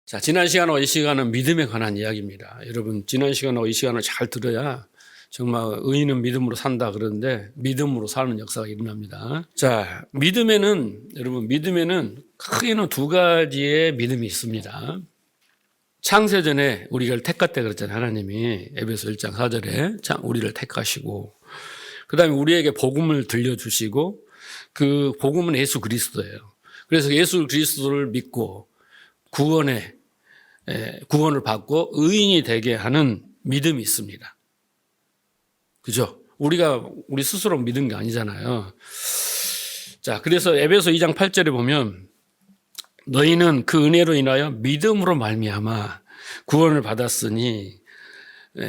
자, 지난 시간과 이 시간은 믿음에 관한 이야기입니다. 여러분, 지난 시간과 이 시간을 잘 들어야 정말 의인은 믿음으로 산다 그러는데 믿음으로 사는 역사가 일어납니다. 자, 믿음에는 크게는 두 가지의 믿음이 있습니다. 창세전에 우리를 택했다 그랬잖아요. 하나님이 에베소 1장 4절에 우리를 택하시고 그 다음에 우리에게 복음을 들려주시고 그 복음은 예수 그리스도예요. 그래서 예수 그리스도를 믿고 구원을 받고 의인이 되게 하는 믿음이 있습니다. 그죠? 우리 스스로 믿은 게 아니잖아요. 자, 그래서 에베소 2장 8절에 보면 너희는 그 은혜로 인하여 믿음으로 말미암아 구원을 받았으니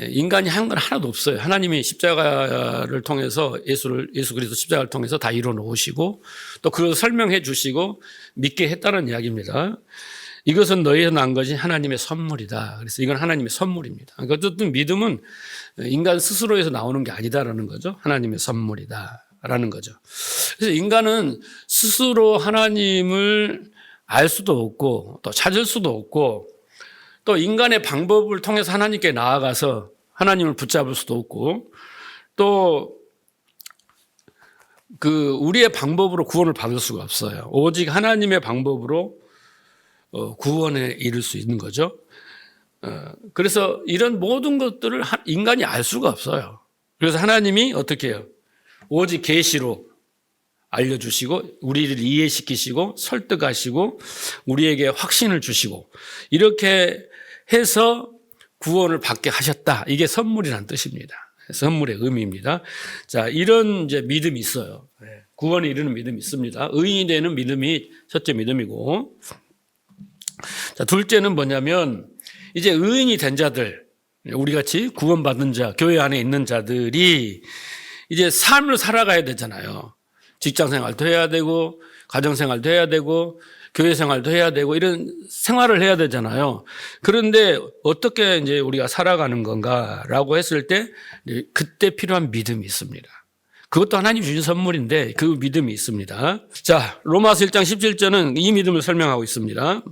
인간이 한 건 하나도 없어요. 하나님이 십자가를 통해서 예수 그리스도 십자가를 통해서 다 이뤄 놓으시고 또 그걸 설명해 주시고 믿게 했다는 이야기입니다. 이것은 너희에서 난 것이 하나님의 선물이다. 그래서 이건 하나님의 선물입니다. 그러니까 어쨌든 믿음은 인간 스스로에서 나오는 게 아니다라는 거죠. 하나님의 선물이다라는 거죠. 그래서 인간은 스스로 하나님을 알 수도 없고 또 찾을 수도 없고 또 인간의 방법을 통해서 하나님께 나아가서 하나님을 붙잡을 수도 없고 또 우리의 방법으로 구원을 받을 수가 없어요. 오직 하나님의 방법으로 구원에 이를 수 있는 거죠. 그래서 이런 모든 것들을 인간이 알 수가 없어요. 그래서 하나님이 어떻게 해요? 오직 계시로 알려주시고 우리를 이해시키시고 설득하시고 우리에게 확신을 주시고 이렇게 해서 구원을 받게 하셨다. 이게 선물이라는 뜻입니다. 선물의 의미입니다. 자, 이런 이제 믿음이 있어요. 구원에 이르는 믿음이 있습니다. 의인이 되는 믿음이 첫째 믿음이고, 자, 둘째는 뭐냐면 이제 의인이 된 자들, 우리 같이 구원받은 자, 교회 안에 있는 자들이 이제 삶을 살아가야 되잖아요. 직장 생활도 해야 되고, 가정 생활도 해야 되고, 교회 생활도 해야 되고, 이런 생활을 해야 되잖아요. 그런데 어떻게 이제 우리가 살아가는 건가라고 했을 때, 그때 필요한 믿음이 있습니다. 그것도 하나님 주신 선물인데, 그 믿음이 있습니다. 자, 로마서 1장 17절은 이 믿음을 설명하고 있습니다.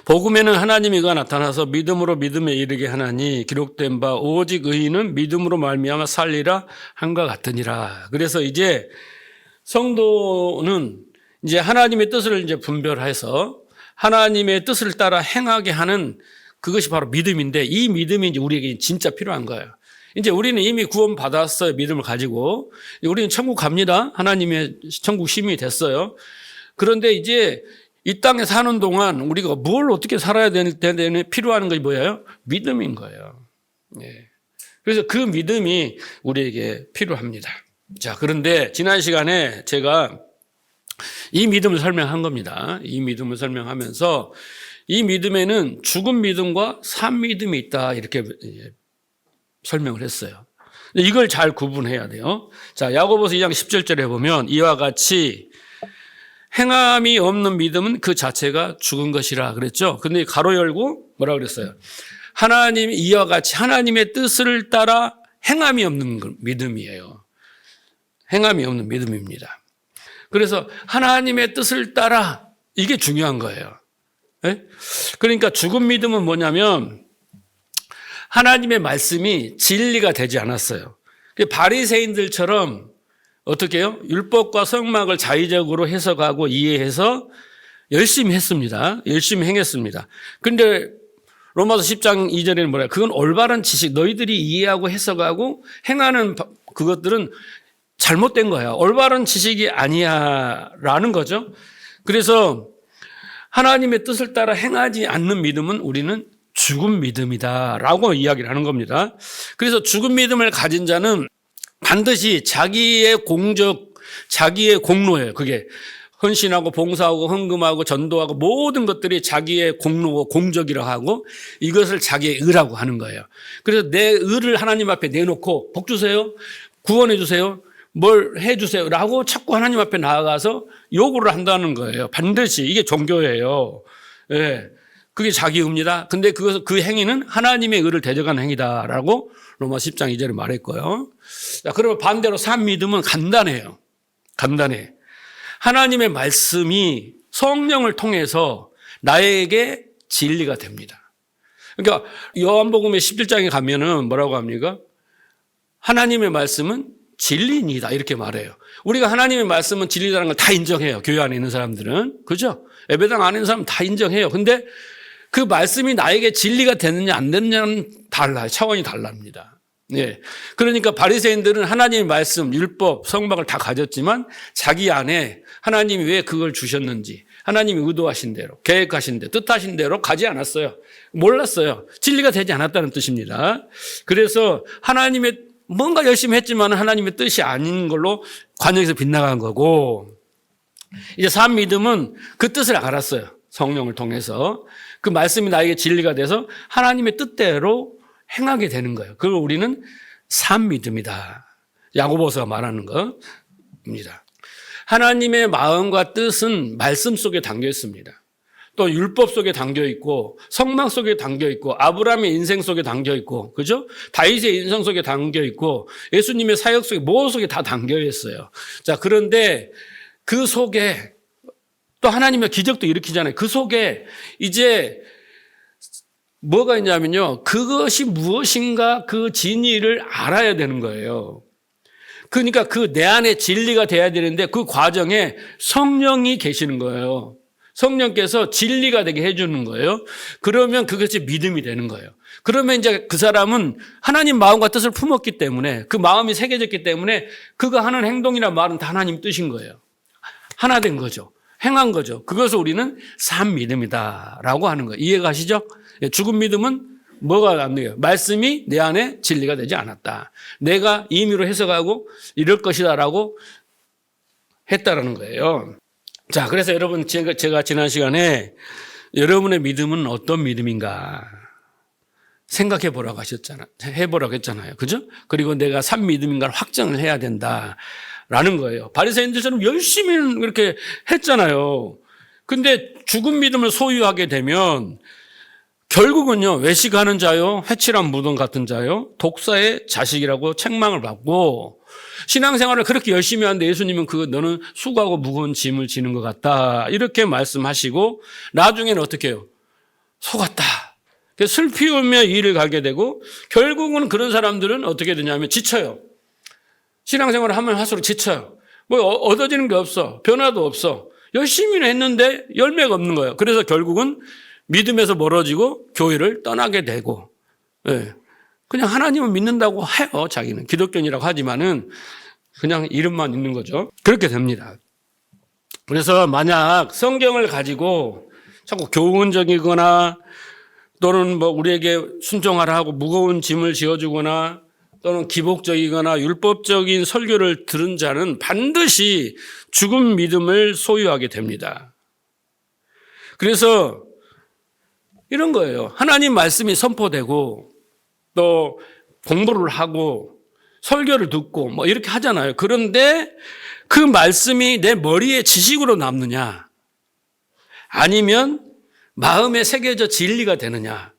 복음에는 하나님이 가 나타나서 믿음으로 믿음에 이르게 하나니 기록된 바 오직 의인은 믿음으로 말미암아 살리라 한과 같으니라. 그래서 이제 성도는 이제 하나님의 뜻을 이제 분별해서 하나님의 뜻을 따라 행하게 하는 그것이 바로 믿음인데 이 믿음이 이제 우리에게 진짜 필요한 거예요. 이제 우리는 이미 구원 받았어요. 믿음을 가지고 우리는 천국 갑니다. 하나님의 천국 시민이 됐어요. 그런데 이제 이 땅에 사는 동안 우리가 뭘 어떻게 살아야 되는 필요한 것이 뭐예요? 믿음인 거예요. 그래서 그 믿음이 우리에게 필요합니다. 자, 그런데 지난 시간에 제가 이 믿음을 설명한 겁니다. 이 믿음을 설명하면서 이 믿음에는 죽은 믿음과 산 믿음이 있다 이렇게 설명을 했어요. 이걸 잘 구분해야 돼요. 자, 야고보서 2장 10절에 보면 이와 같이 행함이 없는 믿음은 그 자체가 죽은 것이라 그랬죠. 근데 가로 열고 뭐라 그랬어요? 이와 같이 하나님의 뜻을 따라 행함이 없는 믿음이에요. 행함이 없는 믿음입니다. 그래서 하나님의 뜻을 따라 이게 중요한 거예요. 네? 그러니까 죽은 믿음은 뭐냐면 하나님의 말씀이 진리가 되지 않았어요. 바리새인들처럼 어떻게 해요? 율법과 성막을 자의적으로 해석하고 이해해서 열심히 했습니다. 열심히 행했습니다. 그런데 로마서 10장 2절에는 뭐래요? 그건 올바른 지식, 너희들이 이해하고 해석하고 행하는 그것들은 잘못된 거야. 올바른 지식이 아니야 라는 거죠. 그래서 하나님의 뜻을 따라 행하지 않는 믿음은 우리는 죽은 믿음이다 라고 이야기를 하는 겁니다. 그래서 죽은 믿음을 가진 자는 반드시 자기의 공로예요. 그게 헌신하고 봉사하고 헌금하고 전도하고 모든 것들이 자기의 공로고 공적이라고 하고 이것을 자기의 의라고 하는 거예요. 그래서 내 의를 하나님 앞에 내놓고 복 주세요. 구원해 주세요. 뭘 해 주세요. 라고 자꾸 하나님 앞에 나아가서 요구를 한다는 거예요. 반드시 이게 종교예요. 예. 그게 자기 의입니다. 근데 그 행위는 하나님의 의를 대적하는 행위다라고 로마 10장 2절에 말했고요. 자, 그러면 반대로 산 믿음은 간단해요. 간단해. 하나님의 말씀이 성령을 통해서 나에게 진리가 됩니다. 그러니까 요한복음의 17장에 가면은 뭐라고 합니까? 하나님의 말씀은 진리입니다. 이렇게 말해요. 우리가 하나님의 말씀은 진리라는 걸 다 인정해요. 교회 안에 있는 사람들은. 그죠? 예배당 안에 있는 사람은 다 인정해요. 근데 그 말씀이 나에게 진리가 되느냐 안 되느냐는 달라요. 차원이 달랍니다. 예. 그러니까 바리새인들은 하나님의 말씀, 율법, 성막을 다 가졌지만 자기 안에 하나님이 왜 그걸 주셨는지 하나님이 의도하신 대로, 계획하신 대로, 뜻하신 대로 가지 않았어요. 몰랐어요. 진리가 되지 않았다는 뜻입니다. 그래서 하나님의 뭔가 열심히 했지만 하나님의 뜻이 아닌 걸로 관역에서 빗나간 거고, 이제 산 믿음은 그 뜻을 알았어요. 성령을 통해서. 그 말씀이 나에게 진리가 돼서 하나님의 뜻대로 행하게 되는 거예요. 그걸 우리는 산 믿음이다. 야고보서가 말하는 겁니다. 하나님의 마음과 뜻은 말씀 속에 담겨 있습니다. 또 율법 속에 담겨 있고 성막 속에 담겨 있고 아브라함의 인생 속에 담겨 있고, 그죠? 다윗의 인생 속에 담겨 있고 예수님의 사역 속에 모든 속에 다 담겨 있어요. 자, 그런데 그 속에 또 하나님의 기적도 일으키잖아요. 그 속에 이제 뭐가 있냐면요, 그것이 무엇인가 그 진리를 알아야 되는 거예요. 그러니까 그 내 안에 진리가 돼야 되는데 그 과정에 성령이 계시는 거예요. 성령께서 진리가 되게 해주는 거예요. 그러면 그것이 믿음이 되는 거예요. 그러면 이제 그 사람은 하나님 마음과 뜻을 품었기 때문에, 그 마음이 새겨졌기 때문에 그가 하는 행동이나 말은 다 하나님 뜻인 거예요. 하나 된 거죠. 행한 거죠. 그것을 우리는 산 믿음이다라고 하는 거예요. 이해가시죠? 죽은 믿음은 뭐가 안 돼요? 말씀이 내 안에 진리가 되지 않았다. 내가 임의로 해석하고 이럴 것이다라고 했다라는 거예요. 자, 그래서 여러분, 제가 지난 시간에 여러분의 믿음은 어떤 믿음인가 생각해 보라고 하셨잖아요. 해보라고 했잖아요. 그죠? 그리고 내가 산 믿음인가를 확정을 해야 된다라는 거예요. 바리새인들처럼 열심히 그렇게 했잖아요. 근데 죽은 믿음을 소유하게 되면 결국은요, 외식하는 자요, 회칠한 무덤 같은 자요, 독사의 자식이라고 책망을 받고, 신앙생활을 그렇게 열심히 하는데 예수님은 너는 수고하고 무거운 짐을 지는 것 같다, 이렇게 말씀하시고, 나중에는 어떻게 해요? 속았다. 슬피우며 일을 가게 되고, 결국은 그런 사람들은 어떻게 되냐면 지쳐요. 신앙생활을 하면 할수록 지쳐요. 뭐 얻어지는 게 없어. 변화도 없어. 열심히는 했는데 열매가 없는 거예요. 그래서 결국은 믿음에서 멀어지고 교회를 떠나게 되고, 예. 그냥 하나님을 믿는다고 해요. 자기는 기독교인이라고 하지만은 그냥 이름만 있는 거죠. 그렇게 됩니다. 그래서 만약 성경을 가지고 자꾸 교훈적이거나 또는 뭐 우리에게 순종하라 하고 무거운 짐을 지어주거나 또는 기복적이거나 율법적인 설교를 들은 자는 반드시 죽은 믿음을 소유하게 됩니다. 그래서 이런 거예요. 하나님 말씀이 선포되고 또 공부를 하고 설교를 듣고 뭐 이렇게 하잖아요. 그런데 그 말씀이 내 머리에 지식으로 남느냐 아니면 마음에 새겨져 진리가 되느냐,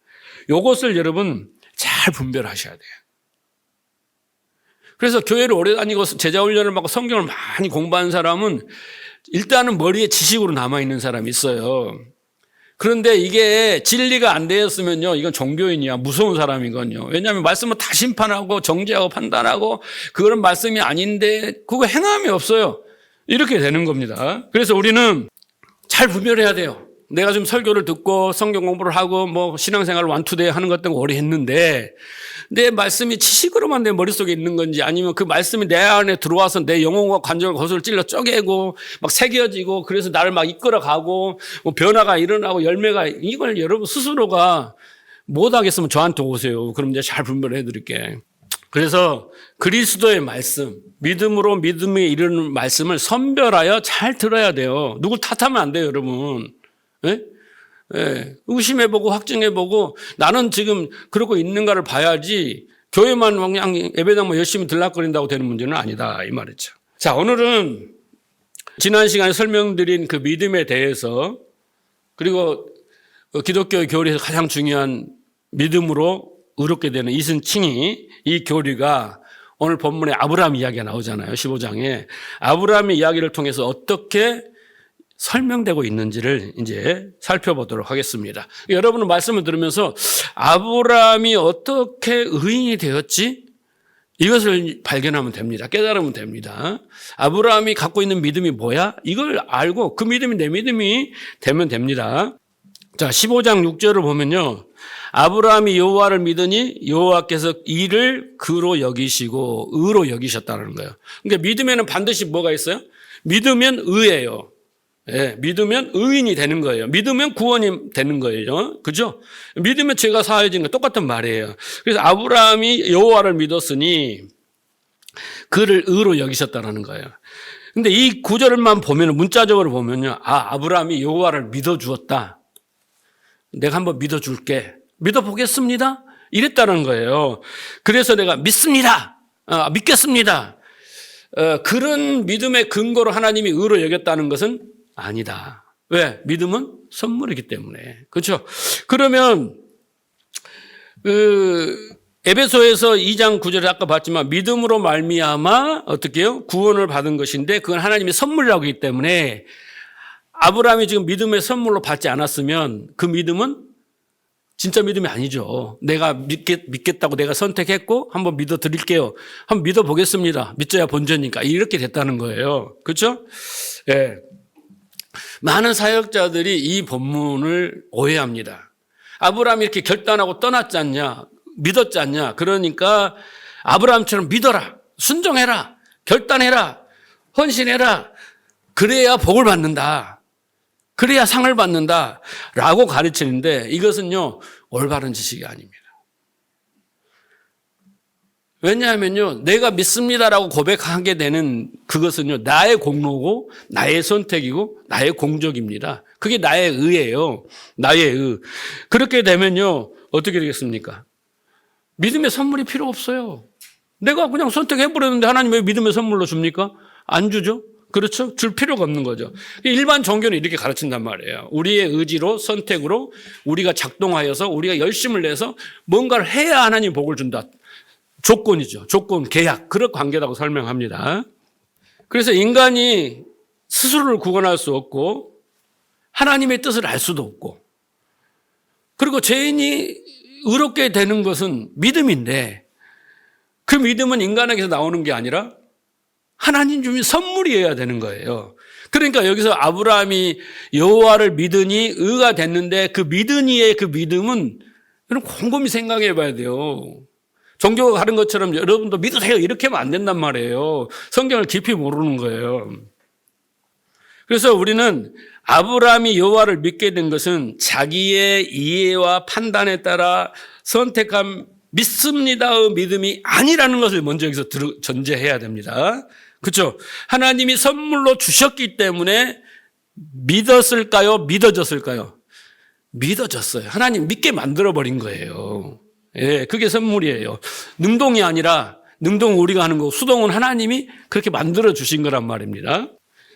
이것을 여러분 잘 분별하셔야 돼요. 그래서 교회를 오래 다니고 제자 훈련을 받고 성경을 많이 공부한 사람은 일단은 머리에 지식으로 남아있는 사람이 있어요. 그런데 이게 진리가 안 되었으면요, 이건 종교인이야. 무서운 사람이거든요. 왜냐하면 말씀을 다 심판하고 정죄하고 판단하고 그거는 말씀이 아닌데 그거 행함이 없어요. 이렇게 되는 겁니다. 그래서 우리는 잘 분별해야 돼요. 내가 좀 설교를 듣고 성경 공부를 하고 뭐 신앙생활을 완투대에 하는 것 때문에 오래 했는데 내 말씀이 지식으로만 내 머릿속에 있는 건지 아니면 그 말씀이 내 안에 들어와서 내 영혼과 관절과 거슬러 찔러 쪼개고 막 새겨지고 그래서 나를 막 이끌어가고 뭐 변화가 일어나고 열매가, 이걸 여러분 스스로가 못하겠으면 저한테 오세요. 그럼 이제 잘 분별해 드릴게. 그래서 그리스도의 말씀, 믿음으로 믿음에 이르는 말씀을 선별하여 잘 들어야 돼요. 누굴 탓하면 안 돼요, 여러분. 예? 예. 의심해보고 확증해보고 나는 지금 그러고 있는가를 봐야지 교회만 그냥 예배당만 열심히 들락거린다고 되는 문제는 아니다, 이 말이죠. 자, 오늘은 지난 시간에 설명드린 그 믿음에 대해서, 그리고 기독교의 교리에서 가장 중요한 믿음으로 의롭게 되는 이순칭이, 이 교리가 오늘 본문에 아브라함 이야기가 나오잖아요. 15장에 아브라함의 이야기를 통해서 어떻게 설명되고 있는지를 이제 살펴보도록 하겠습니다. 여러분은 말씀을 들으면서 아브라함이 어떻게 의인이 되었지? 이것을 발견하면 됩니다. 깨달으면 됩니다. 아브라함이 갖고 있는 믿음이 뭐야? 이걸 알고 그 믿음이 내 믿음이 되면 됩니다. 자, 15장 6절을 보면요. 아브라함이 여호와를 믿으니 여호와께서 이를 그로 여기시고 의로 여기셨다는 거예요. 그러니까 믿음에는 반드시 뭐가 있어요? 믿으면 의예요. 예, 믿으면 의인이 되는 거예요. 믿으면 구원이 되는 거예요. 그죠? 믿으면 죄가 사해지는 거 똑같은 말이에요. 그래서 아브라함이 여호와를 믿었으니 그를 의로 여기셨다는 거예요. 근데 이 구절만 보면 문자적으로 보면요. 아브라함이 여호와를 믿어 주었다. 내가 한번 믿어 줄게. 믿어 보겠습니다. 이랬다는 거예요. 그래서 내가 믿습니다. 믿겠습니다. 그런 믿음의 근거로 하나님이 의로 여겼다는 것은 아니다. 왜? 믿음은 선물이기 때문에. 그렇죠? 그러면 에베소에서 2장 9절에 아까 봤지만 믿음으로 말미암아 어떻게 해요? 구원을 받은 것인데 그건 하나님의 선물이라고 하기 때문에 아브라함이 지금 믿음의 선물로 받지 않았으면 그 믿음은 진짜 믿음이 아니죠. 내가 믿겠다고 내가 선택했고 한번 믿어 드릴게요. 한번 믿어 보겠습니다. 믿어야 본전이니까 이렇게 됐다는 거예요. 그렇죠? 예. 많은 사역자들이 이 본문을 오해합니다. 아브라함이 이렇게 결단하고 떠났지 않냐? 믿었지 않냐? 그러니까 아브라함처럼 믿어라. 순종해라. 결단해라. 헌신해라. 그래야 복을 받는다. 그래야 상을 받는다. 라고 가르치는데 이것은요, 올바른 지식이 아닙니다. 왜냐하면요, 내가 믿습니다라고 고백하게 되는 그것은요, 나의 공로고, 나의 선택이고, 나의 공적입니다. 그게 나의 의예요. 나의 의. 그렇게 되면요, 어떻게 되겠습니까? 믿음의 선물이 필요 없어요. 내가 그냥 선택해버렸는데 하나님 왜 믿음의 선물로 줍니까? 안 주죠? 그렇죠? 줄 필요가 없는 거죠. 일반 종교는 이렇게 가르친단 말이에요. 우리의 의지로, 선택으로 우리가 작동하여서 우리가 열심을 내서 뭔가를 해야 하나님 복을 준다. 조건이죠. 조건, 계약. 그런 관계라고 설명합니다. 그래서 인간이 스스로를 구원할 수 없고 하나님의 뜻을 알 수도 없고 그리고 죄인이 의롭게 되는 것은 믿음인데 그 믿음은 인간에게서 나오는 게 아니라 하나님 주신 선물이어야 되는 거예요. 그러니까 여기서 아브라함이 여호와를 믿으니 의가 됐는데 그 믿으니의 그 믿음은 여러분 곰곰이 생각해 봐야 돼요. 종교가 가는 것처럼 여러분도 믿으세요 이렇게 하면 안 된단 말이에요. 성경을 깊이 모르는 거예요. 그래서 우리는 아브라함이 여호와를 믿게 된 것은 자기의 이해와 판단에 따라 선택한 믿습니다의 믿음이 아니라는 것을 먼저 여기서 전제해야 됩니다. 그렇죠? 하나님이 선물로 주셨기 때문에 믿었을까요? 믿어졌을까요? 믿어졌어요. 하나님 믿게 만들어버린 거예요. 예, 그게 선물이에요. 능동이 아니라 능동은 우리가 하는 거고 수동은 하나님이 그렇게 만들어 주신 거란 말입니다.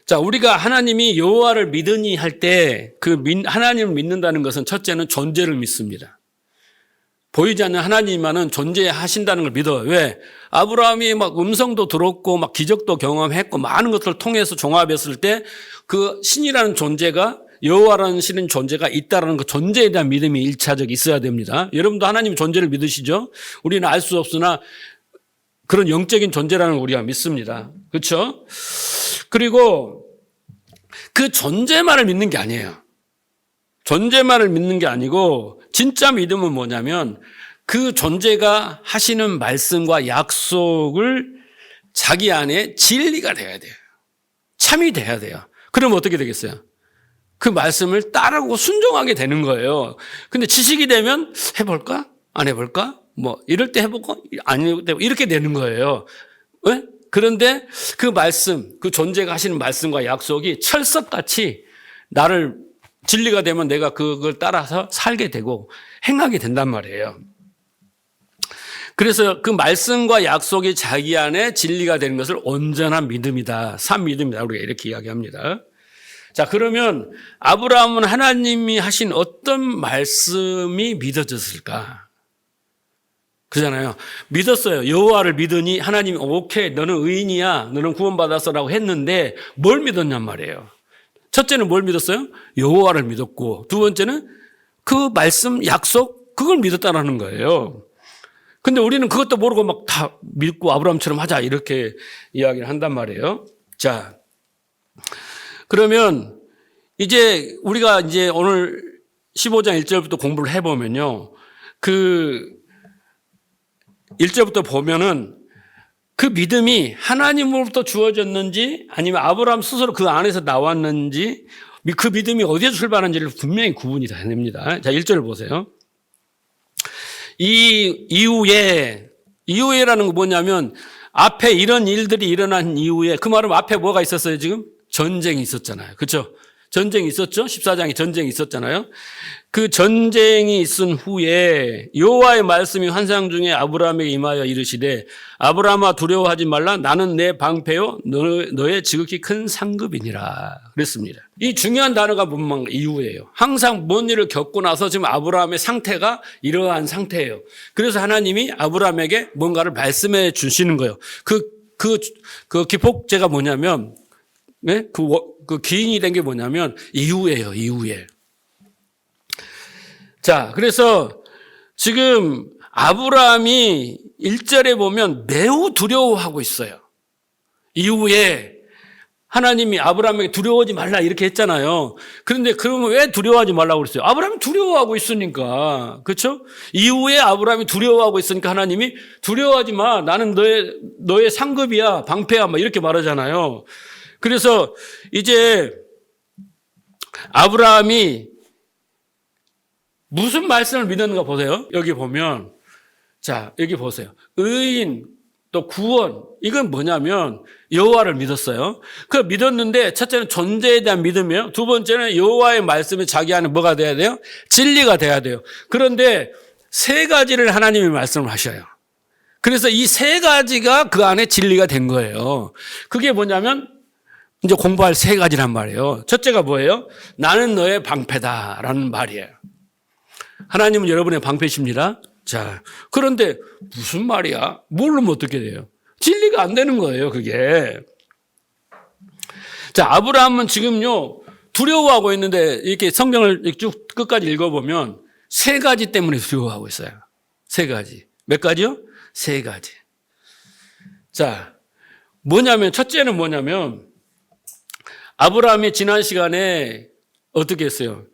자, 우리가 하나님이 여호와를 믿으니 할 때 그 하나님을 믿는다는 것은 첫째는 존재를 믿습니다. 보이지 않는 하나님만은 존재하신다는 걸 믿어요. 왜? 아브라함이 막 음성도 들었고 막 기적도 경험했고 많은 것들을 통해서 종합했을 때 그 신이라는 존재가 여호와라는 신인 존재가 있다라는 그 존재에 대한 믿음이 1차적 있어야 됩니다. 여러분도 하나님 존재를 믿으시죠? 우리는 알 수 없으나 그런 영적인 존재라는 걸 우리가 믿습니다. 그렇죠? 그리고 그 존재만을 믿는 게 아니에요. 존재만을 믿는 게 아니고 진짜 믿음은 뭐냐면 그 존재가 하시는 말씀과 약속을 자기 안에 진리가 돼야 돼요. 참이 돼야 돼요. 그럼 어떻게 되겠어요? 그 말씀을 따르고 순종하게 되는 거예요. 근데 지식이 되면 해볼까? 안 해볼까? 뭐 이럴 때 해보고 안 해볼 때 이렇게 되는 거예요. 왜? 그런데 그 말씀, 그 존재가 하시는 말씀과 약속이 철석같이 나를 진리가 되면 내가 그걸 따라서 살게 되고 행하게 된단 말이에요. 그래서 그 말씀과 약속이 자기 안에 진리가 되는 것을 온전한 믿음이다. 산 믿음이다. 우리가 이렇게 이야기합니다. 자, 그러면 아브라함은 하나님이 하신 어떤 말씀이 믿어졌을까? 그잖아요. 믿었어요. 여호와를 믿으니 하나님이 오케이 너는 의인이야. 너는 구원받았어라고 했는데 뭘 믿었냔 말이에요. 첫째는 뭘 믿었어요? 여호와를 믿었고, 두 번째는 그 말씀, 약속, 그걸 믿었다라는 거예요. 근데 우리는 그것도 모르고 막 다 믿고 아브라함처럼 하자 이렇게 이야기를 한단 말이에요. 자, 그러면 이제 우리가 이제 오늘 15장 1절부터 공부를 해보면요. 그 1절부터 보면은 그 믿음이 하나님으로부터 주어졌는지 아니면 아브라함 스스로 그 안에서 나왔는지 그 믿음이 어디에서 출발하는지를 분명히 구분이 다 됩니다. 자, 1절을 보세요. 이 이후에라는 건 뭐냐면 앞에 이런 일들이 일어난 이후에 그 말은 앞에 뭐가 있었어요 지금? 전쟁이 있었잖아요. 그렇죠? 전쟁이 있었죠? 14장에 전쟁이 있었잖아요. 그 전쟁이 있은 후에 여호와의 말씀이 환상 중에 아브라함에게 임하여 이르시되 아브라함아 두려워하지 말라 나는 내 방패요 너의 지극히 큰 상급이니라 그랬습니다. 이 중요한 단어가 뭔가 이후예요. 항상 뭔 일을 겪고 나서 지금 아브라함의 상태가 이러한 상태예요. 그래서 하나님이 아브라함에게 뭔가를 말씀해 주시는 거예요. 그 기폭제가 뭐냐면 네? 그 기인이 된 게 뭐냐면 이후예요. 이후에. 자, 그래서 지금 아브라함이 1절에 보면 매우 두려워하고 있어요. 이후에 하나님이 아브라함에게 두려워하지 말라 이렇게 했잖아요. 그런데 그러면 왜 두려워하지 말라고 그랬어요? 아브라함이 두려워하고 있으니까. 그렇죠? 이후에 아브라함이 두려워하고 있으니까 하나님이 두려워하지 마. 나는 너의 상급이야. 방패야. 막 이렇게 말하잖아요. 그래서 이제 아브라함이 무슨 말씀을 믿었는가 보세요. 여기 보면 자 여기 보세요. 의인 또 구원 이건 뭐냐면 여호와를 믿었어요. 그 믿었는데 첫째는 존재에 대한 믿음이에요. 두 번째는 여호와의 말씀이 자기 안에 뭐가 돼야 돼요? 진리가 돼야 돼요. 그런데 세 가지를 하나님이 말씀을 하셔요. 그래서 이 세 가지가 그 안에 진리가 된 거예요. 그게 뭐냐면 이제 공부할 세 가지란 말이에요. 첫째가 뭐예요? 나는 너의 방패다라는 말이에요. 하나님은 여러분의 방패십니다. 자, 그런데 무슨 말이야? 모르면 어떻게 돼요? 진리가 안 되는 거예요, 그게. 자, 아브라함은 지금요, 두려워하고 있는데, 이렇게 성경을 쭉 끝까지 읽어보면, 세 가지 때문에 두려워하고 있어요. 세 가지. 몇 가지요? 세 가지. 자, 첫째는 뭐냐면, 아브라함이 지난 시간에 어떻게 했어요?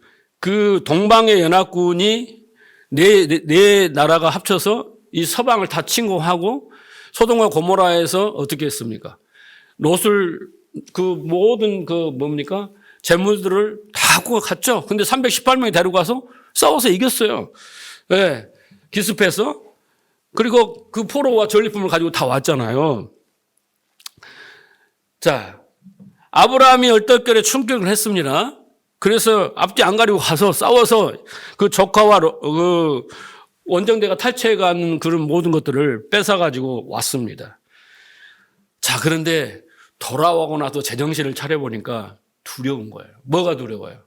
그 동방의 연합군이 네 나라가 합쳐서 이 서방을 다 침공하고 소돔과 고모라에서 어떻게 했습니까? 롯을 그 모든 재물들을 다 구워 갔죠. 근데 318명이 데리고 가서 싸워서 이겼어요. 네, 기습해서. 그리고 그 포로와 전리품을 가지고 다 왔잖아요. 자, 아브라함이 얼떨결에 충격을 했습니다. 그래서 앞뒤 안 가리고 가서 싸워서 그 조카와 그 원정대가 탈취해가는 그런 모든 것들을 뺏어가지고 왔습니다. 자, 그런데 돌아오고 나서 제정신을 차려보니까 두려운 거예요. 뭐가 두려워요?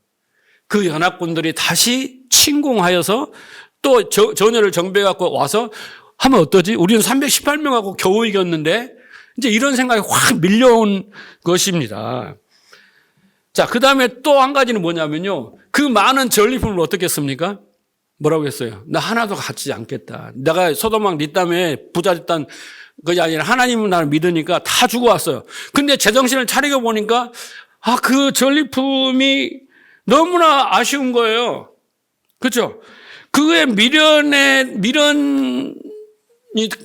그 연합군들이 다시 침공하여서 또 전열을 정비해갖고 와서 하면 어떠지? 우리는 318명하고 겨우 이겼는데 이제 이런 생각이 확 밀려온 것입니다. 자, 그 다음에 또 한 가지는 뭐냐면요. 그 많은 전리품을 어떻게 했습니까? 뭐라고 했어요? 나 하나도 갖지 않겠다. 내가 소돔왕 네 땀에 부자 됐단 그게 아니라 하나님은 나를 믿으니까 다 주고 왔어요. 근데 제정신을 차리고 보니까 그 전리품이 너무나 아쉬운 거예요. 그렇죠? 그게 미련이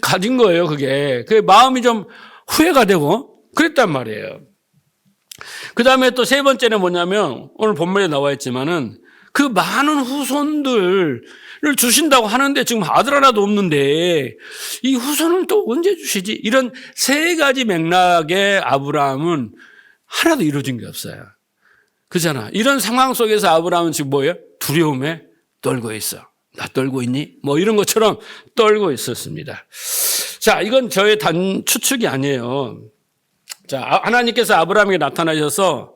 가진 거예요, 그게. 그 마음이 좀 후회가 되고 그랬단 말이에요. 그 다음에 또 세 번째는 뭐냐면 오늘 본문에 나와 있지만은 그 많은 후손들을 주신다고 하는데 지금 아들 하나도 없는데 이 후손을 또 언제 주시지? 이런 세 가지 맥락의 아브라함은 하나도 이루어진 게 없어요. 그잖아. 이런 상황 속에서 아브라함은 지금 뭐예요? 두려움에 떨고 있어. 나 떨고 있니? 뭐 이런 것처럼 떨고 있었습니다. 자, 이건 저의 단 추측이 아니에요. 자, 하나님께서 아브라함에게 나타나셔서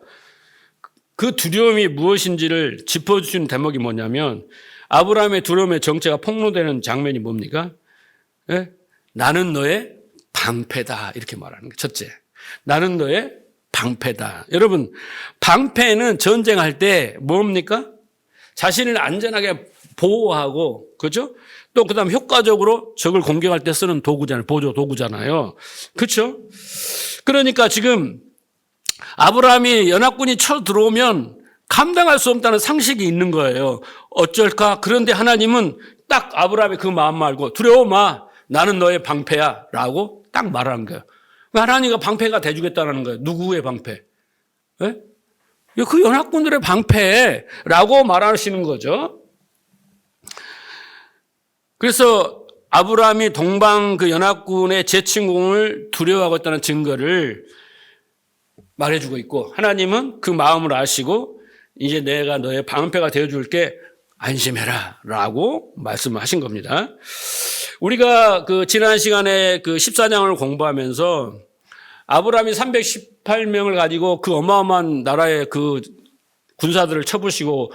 그 두려움이 무엇인지를 짚어주시는 대목이 뭐냐면 아브라함의 두려움의 정체가 폭로되는 장면이 뭡니까? 네? 나는 너의 방패다 이렇게 말하는 거예요. 첫째, 나는 너의 방패다. 여러분, 방패는 전쟁할 때 뭡니까? 자신을 안전하게 보호하고, 그죠? 또 그 다음 효과적으로 적을 공격할 때 쓰는 도구잖아요. 보조 도구잖아요. 그렇죠? 그러니까 지금 아브라함이 연합군이 쳐 들어오면 감당할 수 없다는 상식이 있는 거예요. 어쩔까? 그런데 하나님은 딱 아브라함의 그 마음 알고 두려워 마. 나는 너의 방패야. 라고 딱 말하는 거예요. 하나님과 방패가 돼주겠다는 거예요. 누구의 방패? 네? 그 연합군들의 방패라고 말하시는 거죠. 그래서 아브라함이 동방 그 연합군의 재침공을 두려워하고 있다는 증거를 말해주고 있고, 하나님은 그 마음을 아시고 이제 내가 너의 방패가 되어줄게, 안심해라 라고 말씀하신 겁니다. 우리가 그 지난 시간에 그 14장을 공부하면서 아브라함이 318명을 가지고 그 어마어마한 나라의 그 군사들을 쳐부시고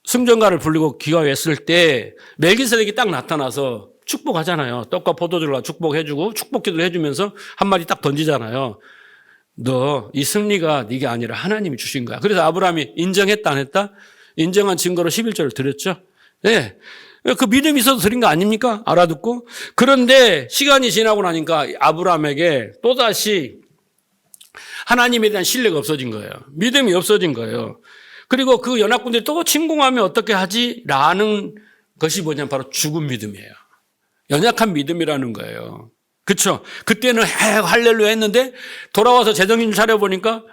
승전가를 불리고 귀가했을 때 멜기세덱이 딱 나타나서 축복하잖아요. 떡과 포도주를 축복해주고 축복기도를 해주면서 한마디 딱 던지잖아요. 너 이 승리가 네가 아니라 하나님이 주신 거야. 그래서 아브라함이 인정했다 안 했다? 인정한 증거로 11절을 드렸죠. 네. 그 믿음이 있어서 드린 거 아닙니까? 알아듣고. 그런데 시간이 지나고 나니까 아브라함에게 또다시 하나님에 대한 신뢰가 없어진 거예요. 믿음이 없어진 거예요. 그리고 그 연합군들이 또 침공하면 어떻게 하지? 라는 것이 뭐냐면 바로 죽은 믿음이에요. 연약한 믿음이라는 거예요. 그렇죠? 그때는 할렐루야 했는데 돌아와서 재정신 차려보니까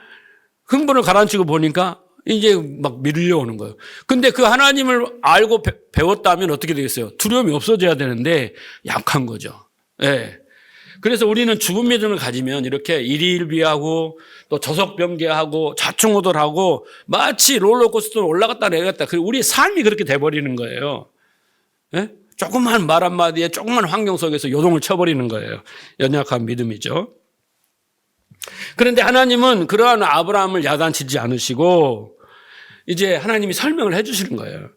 흥분을 가라앉히고 보니까 이제 막 밀려오는 거예요. 근데 그 하나님을 알고 배웠다면 어떻게 되겠어요? 두려움이 없어져야 되는데 약한 거죠. 예. 그래서 우리는 죽은 믿음을 가지면 이렇게 일희일비하고 또 저속병계하고 좌충우돌하고 마치 롤러코스터로 올라갔다 내렸다. 우리 삶이 그렇게 돼버리는 거예요. 예? 조그만 말 한마디에 조그만 환경 속에서 요동을 쳐버리는 거예요. 연약한 믿음이죠. 그런데 하나님은 그러한 아브라함을 야단치지 않으시고 이제 하나님이 설명을 해 주시는 거예요.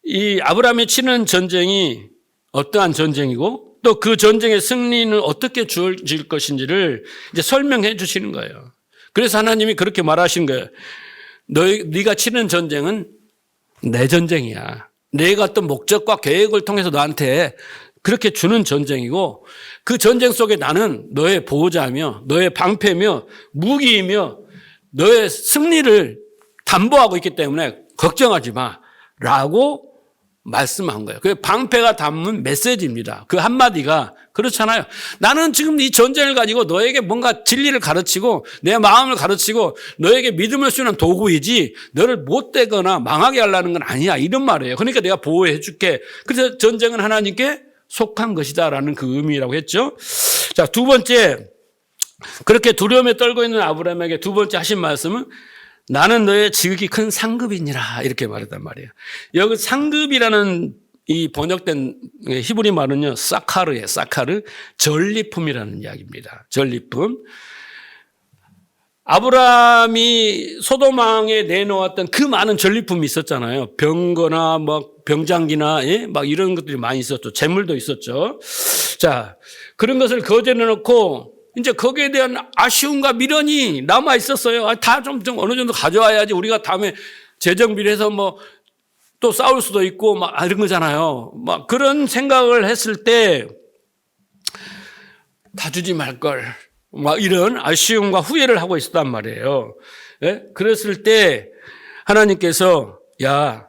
이 아브라함이 치는 전쟁이 어떠한 전쟁이고 또 그 전쟁의 승리는 어떻게 주어질 것인지를 이제 설명해 주시는 거예요. 그래서 하나님이 그렇게 말하신 거예요. 네가 치는 전쟁은 내 전쟁이야. 내가 어떤 목적과 계획을 통해서 너한테 그렇게 주는 전쟁이고 그 전쟁 속에 나는 너의 보호자며 너의 방패며 무기이며 너의 승리를 담보하고 있기 때문에 걱정하지 마라고 말씀한 거예요. 그 방패가 담은 메시지입니다. 그 한마디가 그렇잖아요. 나는 지금 이 전쟁을 가지고 너에게 뭔가 진리를 가르치고 내 마음을 가르치고 너에게 믿음을 주는 도구이지 너를 못되거나 망하게 하려는 건 아니야. 이런 말이에요. 그러니까 내가 보호해 줄게. 그래서 전쟁은 하나님께 속한 것이다라는 그 의미라고 했죠. 자, 두 번째, 그렇게 두려움에 떨고 있는 아브라함에게 두 번째 하신 말씀은 나는 너의 지극히 큰 상급이니라 이렇게 말했단 말이에요. 여기 상급이라는 이 번역된 히브리 말은요, 사카르예요. 사카르, 전리품이라는 이야기입니다. 전리품. 아브라함이 소돔왕에 내놓았던 그 많은 전리품이 있었잖아요. 병거나 뭐 병장기나 예? 막 이런 것들이 많이 있었죠. 재물도 있었죠. 자, 그런 것을 거저내놓고 이제 거기에 대한 아쉬움과 미련이 남아 있었어요. 다 좀 어느 정도 가져와야지 우리가 다음에 재정비를 해서 뭐 또 싸울 수도 있고 막 이런 거잖아요. 막 그런 생각을 했을 때 다 주지 말걸. 막 이런 아쉬움과 후회를 하고 있었단 말이에요. 예? 그랬을 때 하나님께서 야,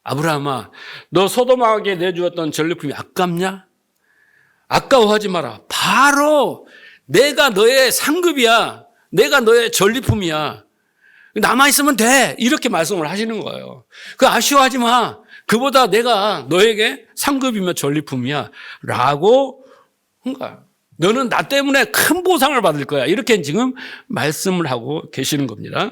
아브라함아, 너 소돔왕에게 내주었던 전리품이 아깝냐? 아까워하지 마라. 바로 내가 너의 상급이야. 내가 너의 전리품이야. 남아있으면 돼. 이렇게 말씀을 하시는 거예요. 그 아쉬워하지 마. 그보다 내가 너에게 상급이며 전리품이야. 라고 한 거야. 너는 나 때문에 큰 보상을 받을 거야. 이렇게 지금 말씀을 하고 계시는 겁니다.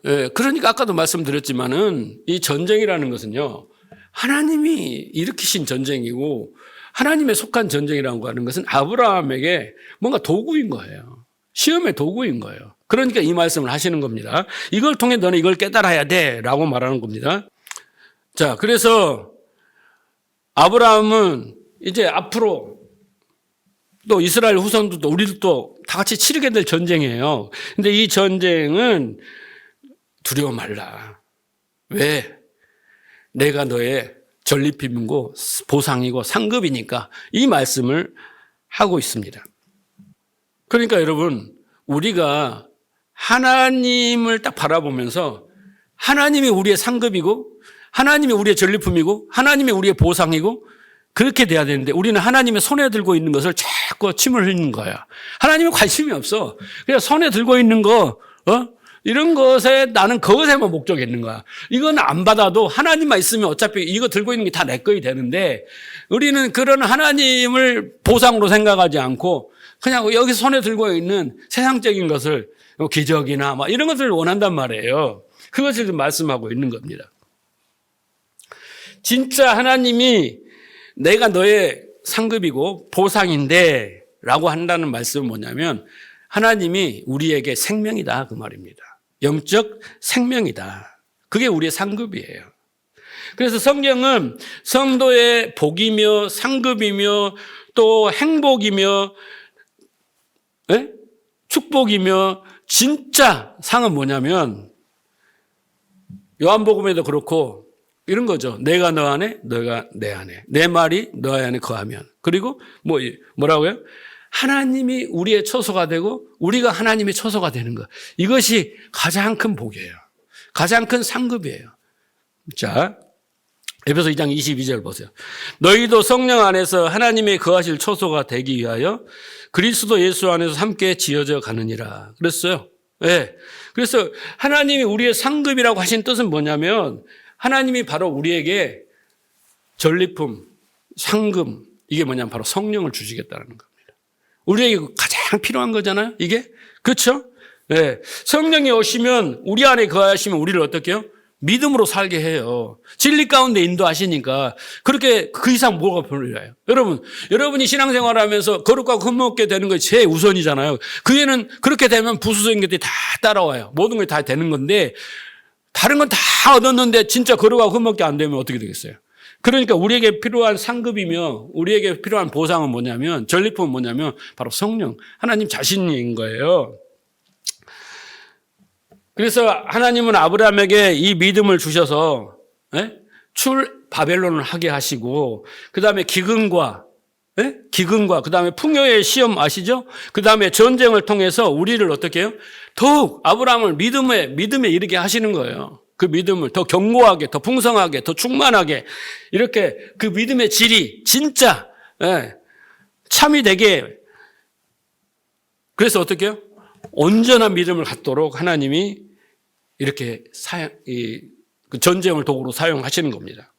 예, 그러니까 아까도 말씀드렸지만은 이 전쟁이라는 것은요, 하나님이 일으키신 전쟁이고 하나님에 속한 전쟁이라고 하는 것은 아브라함에게 뭔가 도구인 거예요. 시험의 도구인 거예요. 그러니까 이 말씀을 하시는 겁니다. 이걸 통해 너는 이걸 깨달아야 돼 라고 말하는 겁니다. 자, 그래서 아브라함은 이제 앞으로 또 이스라엘 후손들도 우리도 다 같이 치르게 될 전쟁이에요. 근데 이 전쟁은 두려워 말라. 왜? 내가 너의 전리품이고 보상이고 상급이니까 이 말씀을 하고 있습니다. 그러니까 여러분, 우리가 하나님을 딱 바라보면서 하나님이 우리의 상급이고 하나님이 우리의 전리품이고 하나님이 우리의 보상이고 그렇게 돼야 되는데 우리는 하나님의 손에 들고 있는 것을 자꾸 침을 흘리는 거야. 하나님은 관심이 없어. 그냥 손에 들고 있는 거, 이런 것에 나는 그것에만 목적이 있는 거야. 이건 안 받아도 하나님만 있으면 어차피 이거 들고 있는 게 다 내 거이 되는데 우리는 그런 하나님을 보상으로 생각하지 않고 그냥 여기 손에 들고 있는 세상적인 것을 기적이나 막 이런 것들을 원한단 말이에요. 그것을 말씀하고 있는 겁니다. 진짜 하나님이 내가 너의 상급이고 보상인데 라고 한다는 말씀은 뭐냐면 하나님이 우리에게 생명이다 그 말입니다. 영적 생명이다. 그게 우리의 상급이에요. 그래서 성경은 성도의 복이며 상급이며 또 행복이며 축복이며 진짜 상은 뭐냐면 요한복음에도 그렇고 이런 거죠. 내가 너 안에, 너가 내 안에. 내 말이 너 안에 거하면. 그리고 뭐라고요? 하나님이 우리의 처소가 되고 우리가 하나님의 처소가 되는 것. 이것이 가장 큰 복이에요. 가장 큰 상급이에요. 자, 에베소 2장 22절 보세요. 너희도 성령 안에서 하나님의 거하실 처소가 되기 위하여 그리스도 예수 안에서 함께 지어져 가느니라. 그랬어요. 네. 그래서 하나님이 우리의 상급이라고 하신 뜻은 뭐냐면 하나님이 바로 우리에게 전리품, 상금, 이게 뭐냐면 바로 성령을 주시겠다는 겁니다. 우리에게 가장 필요한 거잖아요, 이게? 그렇죠? 네. 성령이 오시면 우리 안에 거하시면 우리를 어떻게 해요? 믿음으로 살게 해요. 진리 가운데 인도하시니까 그렇게 그 이상 뭐가 필요해요? 여러분이 신앙생활 하면서 거룩하고 흠없게 되는 것이 제일 우선이잖아요. 그에는 그렇게 되면 부수적인 것들이 다 따라와요. 모든 것이 다 되는 건데 다른 건 다 얻었는데 진짜 거룩하고 흠없게 안 되면 어떻게 되겠어요? 그러니까 우리에게 필요한 상급이며 우리에게 필요한 보상은 뭐냐면 전리품은 뭐냐면 바로 성령, 하나님 자신인 거예요. 그래서 하나님은 아브라함에게 이 믿음을 주셔서 출 바벨론을 하게 하시고 그다음에 기근과 그다음에 풍요의 시험 아시죠? 그다음에 전쟁을 통해서 우리를 어떻게 해요? 더욱 아브라함을 믿음에 이르게 하시는 거예요. 그 믿음을 더 견고하게, 더 풍성하게, 더 충만하게 이렇게 그 믿음의 질이 진짜 참이 되게 그래서 어떻게 해요? 온전한 믿음을 갖도록 하나님이 이렇게 그 전쟁을 도구로 사용하시는 겁니다.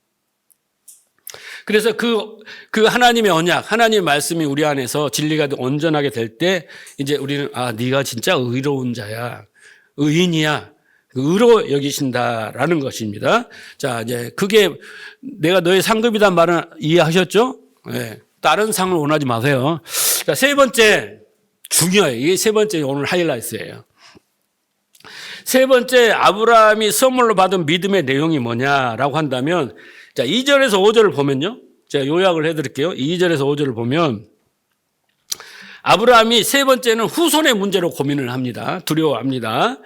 그래서 그 하나님의 언약, 하나님의 말씀이 우리 안에서 진리가 온전하게 될 때 이제 우리는 네가 진짜 의로운 자야, 의인이야, 의로 여기신다라는 것입니다. 자, 이제 그게 내가 너의 상급이란 말은 이해하셨죠? 네. 다른 상을 원하지 마세요. 자, 세 번째 중요해요. 이게 세 번째 오늘 하이라이트예요. 세 번째 아브라함이 선물로 받은 믿음의 내용이 뭐냐라고 한다면 자, 2절에서 5절을 보면요. 제가 요약을 해드릴게요. 2절에서 5절을 보면 아브라함이 세 번째는 후손의 문제로 고민을 합니다. 두려워합니다.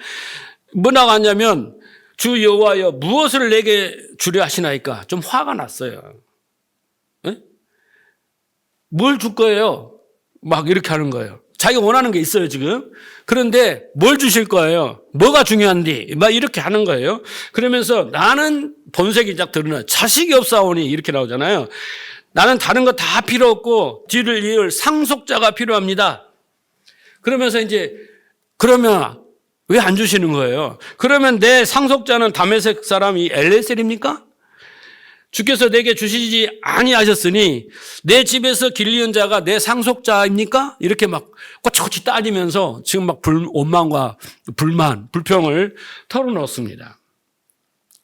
뭐라고 하냐면 주 여호와여 무엇을 내게 주려 하시나이까? 좀 화가 났어요. 뭘 줄 거예요? 막 이렇게 하는 거예요. 자기가 원하는 게 있어요, 지금. 그런데 뭘 주실 거예요? 뭐가 중요한디? 막 이렇게 하는 거예요. 그러면서 나는 본색이 딱 드러나요. 자식이 없사오니 이렇게 나오잖아요. 나는 다른 거 다 필요 없고 뒤를 이을 상속자가 필요합니다. 그러면서 이제 그러면 왜 안 주시는 거예요? 그러면 내 상속자는 다메섹 사람 이 엘레셀입니까? 주께서 내게 주시지 아니하셨으니 내 집에서 길리언 자가 내 상속자입니까? 이렇게 막 꼬치꼬치 따지면서 지금 막 원망과 불만, 불평을 털어놓습니다.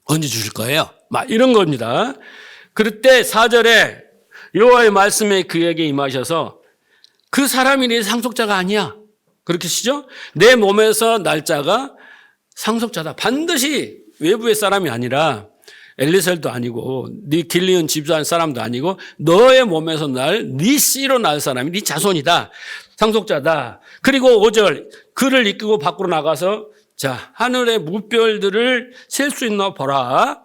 언제 주실 거예요? 막 이런 겁니다. 그럴 때 4절에 여호와의 말씀에 그에게 임하셔서 그 사람이 내 상속자가 아니야. 그렇게 시죠? 내 몸에서 날 자가 상속자다. 반드시 외부의 사람이 아니라 엘리셀도 아니고 네 길리온 집안 사람도 아니고 너의 몸에서 네 씨로 날 사람이 네 자손이다. 상속자다. 그리고 5절 그를 이끌고 밖으로 나가서 자 하늘의 무별들을 셀 수 있나 보라.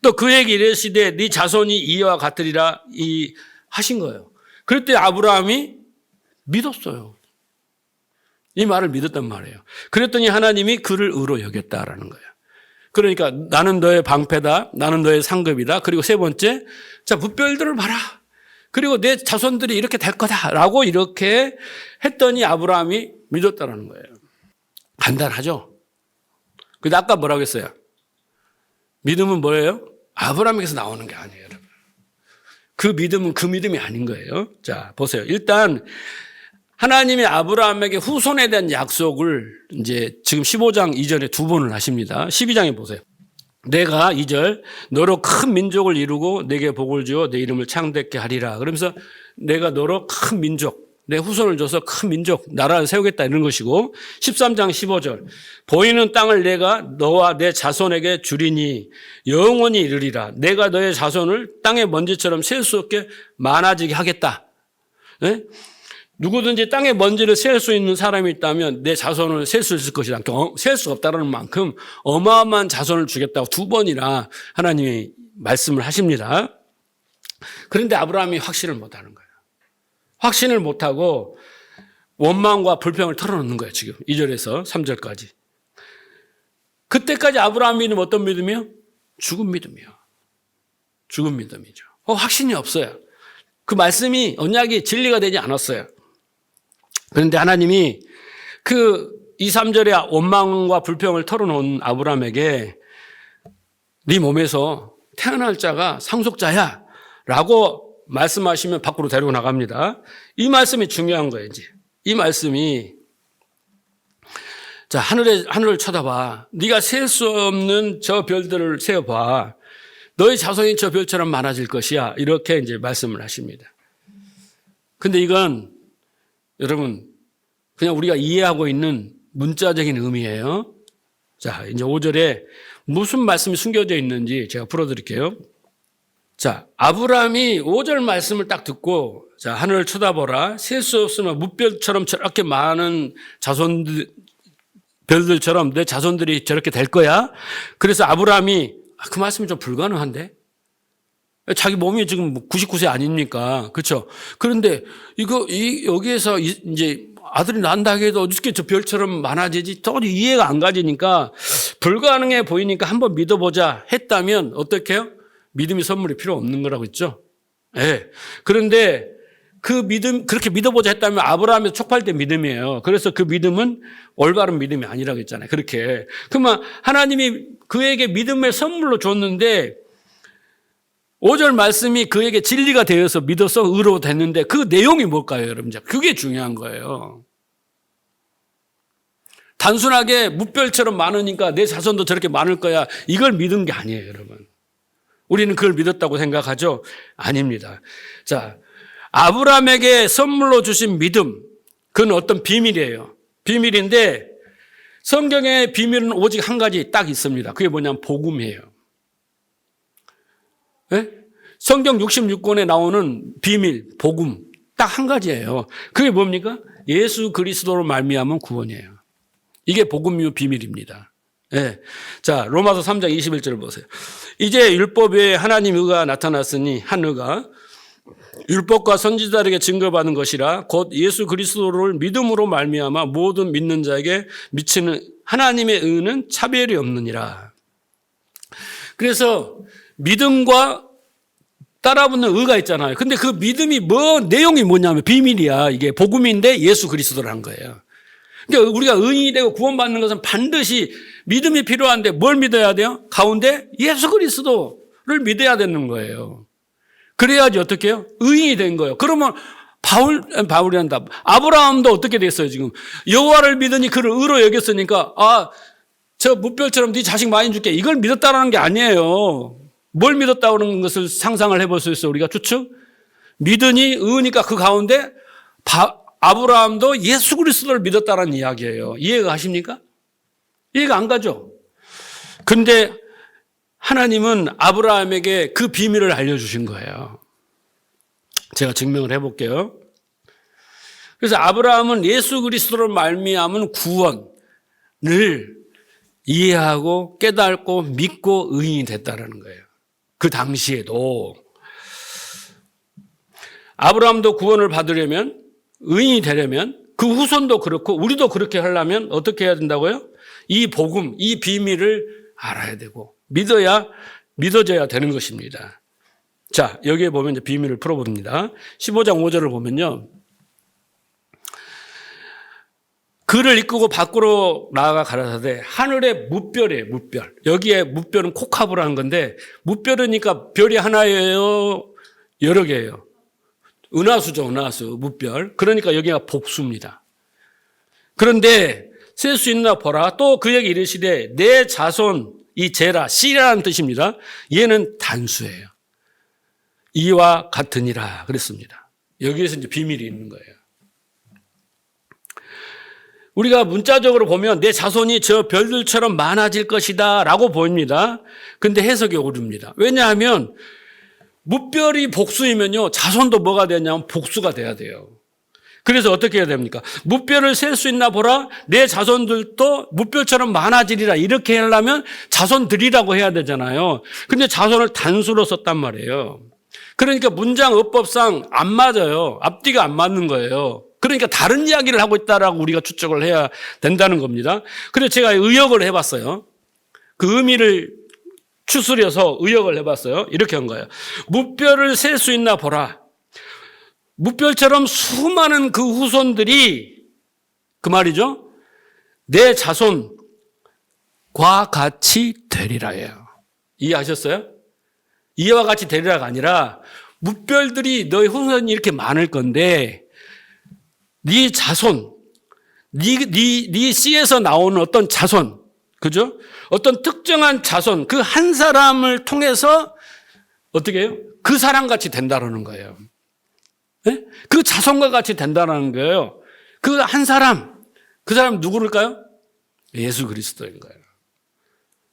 또 그에게 이르시되 네 자손이 이와 같으리라 하신 거예요. 그럴 때 아브라함이 믿었어요. 이 말을 믿었단 말이에요. 그랬더니 하나님이 그를 의로 여겼다라는 거예요. 그러니까 나는 너의 방패다. 나는 너의 상급이다. 그리고 세 번째, 자 무별들을 봐라. 그리고 내 자손들이 이렇게 될 거다라고 이렇게 했더니 아브라함이 믿었다라는 거예요. 간단하죠? 근데 아까 뭐라고 했어요? 믿음은 뭐예요? 아브라함에게서 나오는 게 아니에요, 여러분. 그 믿음은 그 믿음이 아닌 거예요. 자, 보세요. 일단 하나님이 아브라함에게 후손에 대한 약속을 이제 지금 15장 이전에 두 번을 하십니다. 12장에 보세요. 내가 2절 너로 큰 민족을 이루고 내게 복을 주어 내 이름을 창대케 하리라. 그러면서 내가 너로 큰 민족, 내 후손을 줘서 큰 민족, 나라를 세우겠다 이런 것이고 13장 15절 보이는 땅을 내가 너와 내 자손에게 주리니 영원히 이르리라. 내가 너의 자손을 땅의 먼지처럼 셀 수 없게 많아지게 하겠다. 네? 누구든지 땅의 먼지를 셀 수 있는 사람이 있다면 내 자손을 셀 수 있을 것이다. 셀 수 없다는 만큼 어마어마한 자손을 주겠다고 두 번이나 하나님이 말씀을 하십니다. 그런데 아브라함이 확신을 못하는 거예요. 확신을 못하고 원망과 불평을 털어놓는 거예요. 지금 2절에서 3절까지. 그때까지 아브라함 믿음 어떤 믿음이요? 죽은 믿음이요. 죽은 믿음이죠. 확신이 없어요. 그 말씀이 언약이 진리가 되지 않았어요. 그런데 하나님이 그 2, 3절에 원망과 불평을 털어놓은 아브라함에게 네 몸에서 태어날 자가 상속자야 라고 말씀하시면 밖으로 데리고 나갑니다. 이 말씀이 중요한 거예요. 이제 이 말씀이 자 하늘을 쳐다봐. 네가 셀 수 없는 저 별들을 세어봐. 너의 자손이 저 별처럼 많아질 것이야. 이렇게 이제 말씀을 하십니다. 근데 이건 여러분 그냥 우리가 이해하고 있는 문자적인 의미예요. 자 이제 5절에 무슨 말씀이 숨겨져 있는지 제가 풀어드릴게요. 자 아브라함이 5절 말씀을 딱 듣고 자 하늘을 쳐다보라. 셀 수 없으면 무별처럼 저렇게 많은 자손들 별들처럼 내 자손들이 저렇게 될 거야. 그래서 아브라함이 그 말씀이 좀 불가능한데? 자기 몸이 지금 99세 아닙니까? 그렇죠? 그런데 여기에서 이제 아들이 난다 해도 어떻게 저 별처럼 많아지지? 도저히 이해가 안 가지니까 불가능해 보이니까 한번 믿어보자 했다면 어떻게 해요? 믿음이 선물이 필요 없는 거라고 했죠? 예. 네. 그런데 그 믿음, 그렇게 믿어보자 했다면 아브라함에서 촉발된 믿음이에요. 그래서 그 믿음은 올바른 믿음이 아니라고 했잖아요. 그렇게. 그러면 하나님이 그에게 믿음의 선물로 줬는데 5절 말씀이 그에게 진리가 되어서 믿어서 의로 됐는데 그 내용이 뭘까요, 여러분? 그게 중요한 거예요. 단순하게 무별처럼 많으니까 내 자손도 저렇게 많을 거야. 이걸 믿은 게 아니에요, 여러분. 우리는 그걸 믿었다고 생각하죠? 아닙니다. 자, 아브라함에게 선물로 주신 믿음, 그건 어떤 비밀이에요. 비밀인데 성경의 비밀은 오직 한 가지 딱 있습니다. 그게 뭐냐면 복음이에요. 네? 성경 66권에 나오는 비밀, 복음 딱 한 가지예요. 그게 뭡니까? 예수 그리스도로 말미암은 구원이에요. 이게 복음의 비밀입니다. 네. 자, 로마서 3장 21절을 보세요. 이제 율법에 하나님 의가 나타났으니 한 의가 율법과 선지자에게 증거받은 것이라 곧 예수 그리스도를 믿음으로 말미암아 모든 믿는 자에게 미치는 하나님의 의는 차별이 없느니라. 그래서 믿음과 따라붙는 의가 있잖아요. 근데 그 믿음이 내용이 뭐냐면 비밀이야. 이게 복음인데 예수 그리스도라는 거예요. 그러니까 우리가 의인이 되고 구원받는 것은 반드시 믿음이 필요한데 뭘 믿어야 돼요? 가운데 예수 그리스도를 믿어야 되는 거예요. 그래야지 어떻게 해요? 의인이 된 거예요. 그러면 바울이 한다. 아브라함도 어떻게 됐어요, 지금? 여호와를 믿으니 그를 의로 여겼으니까, 저 무별처럼 네 자식 많이 줄게. 이걸 믿었다라는 게 아니에요. 뭘 믿었다는 것을 상상을 해볼 수 있어요, 우리가 추측? 믿으니 의니까 그 가운데 아브라함도 예수 그리스도를 믿었다라는 이야기예요. 이해가 가십니까? 이해가 안 가죠? 근데 하나님은 아브라함에게 그 비밀을 알려주신 거예요. 제가 증명을 해볼게요. 그래서 아브라함은 예수 그리스도로 말미암은 구원을 이해하고 깨닫고 믿고 의인이 됐다는 거예요. 그 당시에도 아브라함도 구원을 받으려면, 의인이 되려면, 그 후손도 그렇고 우리도 그렇게 하려면 어떻게 해야 된다고요? 이 복음, 이 비밀을 알아야 되고 믿어져야 되는 것입니다. 자, 여기에 보면 이제 비밀을 풀어봅니다. 15장 5절을 보면요. 그를 이끄고 밖으로 나아가 가라사대 하늘의 무별이에요. 무별. 여기에 무별은 코카브라는 건데 무별이니까 별이 하나예요? 여러 개예요? 은하수죠. 은하수. 무별. 그러니까 여기가 복수입니다. 그런데 셀 수 있나 보라. 또 그에게 이르시되 내 자손 이 제라 씨라는 뜻입니다. 얘는 단수예요. 이와 같으니라 그랬습니다. 여기에서 이제 비밀이 있는 거예요. 우리가 문자적으로 보면 내 자손이 저 별들처럼 많아질 것이다 라고 보입니다. 근데 해석이 오릅니다. 왜냐하면 무별이 복수이면요 자손도 뭐가 되냐면 복수가 돼야 돼요. 그래서 어떻게 해야 됩니까? 무별을 셀 수 있나 보라. 내 자손들도 무별처럼 많아지리라. 이렇게 하려면 자손들이라고 해야 되잖아요. 근데 자손을 단수로 썼단 말이에요. 그러니까 문장 어법상 안 맞아요. 앞뒤가 안 맞는 거예요. 그러니까 다른 이야기를 하고 있다라고 우리가 추측을 해야 된다는 겁니다. 그래서 제가 의역을 해봤어요. 그 의미를 추스려서 의역을 해봤어요. 이렇게 한 거예요. 무별을 셀 수 있나 보라. 무별처럼 수많은 그 후손들이 그 말이죠. 내 자손과 같이 되리라예요. 이해하셨어요? 이와 같이 되리라가 아니라 무별들이 너희 후손이 이렇게 많을 건데 네 자손, 네 씨에서 나오는 어떤 자손, 그죠? 어떤 특정한 자손, 그 한 사람을 통해서 어떻게 해요? 그 사람같이 된다는 거예요. 네? 그 자손과 같이 된다는 거예요. 그 한 사람, 그 사람 누구일까요? 예수 그리스도인 거예요.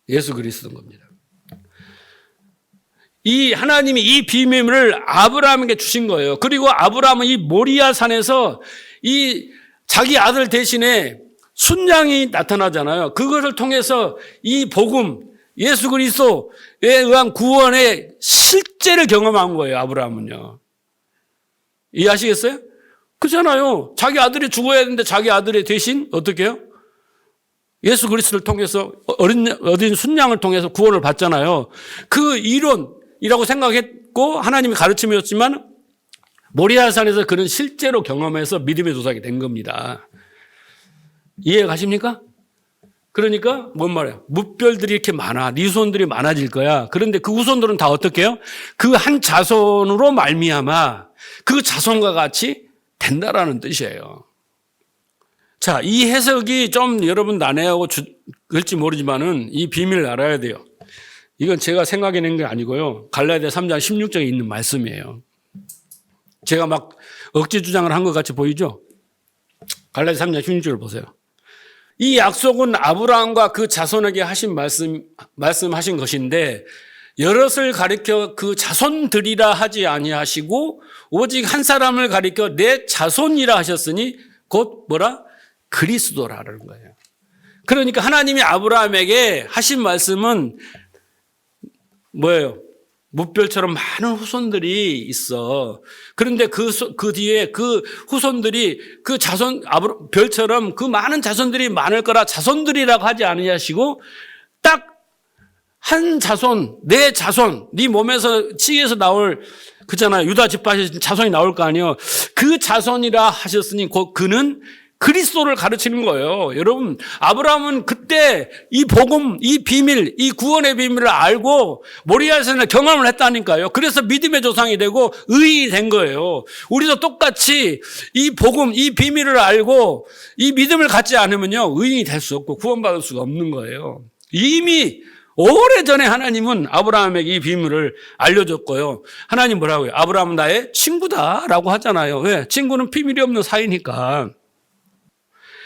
예수 그리스도인 겁니다. 이 하나님이 이 비밀을 아브라함에게 주신 거예요. 그리고 아브라함은 이 모리아 산에서 이 자기 아들 대신에 순양이 나타나잖아요. 그것을 통해서 이 복음, 예수 그리스도에 의한 구원의 실제를 경험한 거예요. 아브라함은요. 이해하시겠어요? 그렇잖아요. 자기 아들이 죽어야 되는데 자기 아들의 대신 어떻게 해요? 예수 그리스도를 통해서 어린 순양을 통해서 구원을 받잖아요. 그 이론이라고 생각했고 하나님의 가르침이었지만 모리아산에서 그는 실제로 경험해서 믿음의 조상이 된 겁니다. 이해 가십니까? 그러니까 뭔 말이야? 무별들이 이렇게 많아. 네 후손들이 많아질 거야. 그런데 그 후손들은 다 어떻게 해요? 그 한 자손으로 말미암아 그 자손과 같이 된다라는 뜻이에요. 자, 이 해석이 좀 여러분 난해하고 그럴지 모르지만은 이 비밀을 알아야 돼요. 이건 제가 생각해낸 게 아니고요. 갈라디아 3장 16절에 있는 말씀이에요. 제가 막 억지 주장을 한 것 같이 보이죠? 갈라디아 3장 16절을 보세요. 이 약속은 아브라함과 그 자손에게 하신 말씀하신 것인데 여럿을 가리켜 그 자손들이라 하지 아니하시고 오직 한 사람을 가리켜 내 자손이라 하셨으니 곧 뭐라? 그리스도라는 거예요. 그러니까 하나님이 아브라함에게 하신 말씀은 뭐예요? 무별처럼 많은 후손들이 있어. 그런데 그 뒤에 그 후손들이 그 자손, 별처럼 그 많은 자손들이 많을 거라 자손들이라고 하지 않으시고 딱 한 자손, 내 자손, 네 몸에서 치에서 나올 그잖아요. 유다 지파의 자손이 나올 거 아니에요. 그 자손이라 하셨으니 곧 그는 그리스도를 가르치는 거예요. 여러분, 아브라함은 그때 이 복음, 이 비밀, 이 구원의 비밀을 알고 모리아산을 경험을 했다니까요. 그래서 믿음의 조상이 되고 의인이 된 거예요. 우리도 똑같이 이 복음, 이 비밀을 알고 이 믿음을 갖지 않으면요, 의인이 될 수 없고 구원받을 수가 없는 거예요. 이미 오래전에 하나님은 아브라함에게 이 비밀을 알려줬고요. 하나님 뭐라고요? 아브라함은 나의 친구다라고 하잖아요. 왜? 친구는 비밀이 없는 사이니까.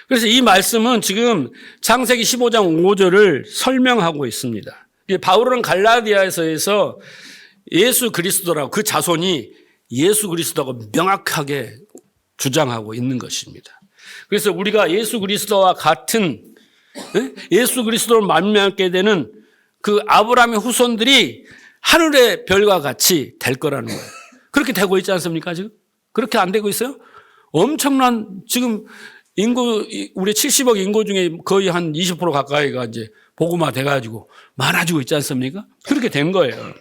그래서 이 말씀은 지금 창세기 15장 5절을 설명하고 있습니다. 바울은 갈라디아서에서 예수 그리스도라고 그 자손이 예수 그리스도라고 명확하게 주장하고 있는 것입니다. 그래서 우리가 예수 그리스도와 같은 예수 그리스도를 말미암게 되는 그 아브라함의 후손들이 하늘의 별과 같이 될 거라는 거예요. 그렇게 되고 있지 않습니까, 지금? 그렇게 안 되고 있어요? 엄청난 지금 인구, 우리 70억 인구 중에 거의 한 20% 가까이가 이제 복음화 돼가지고 많아지고 있지 않습니까? 그렇게 된 거예요.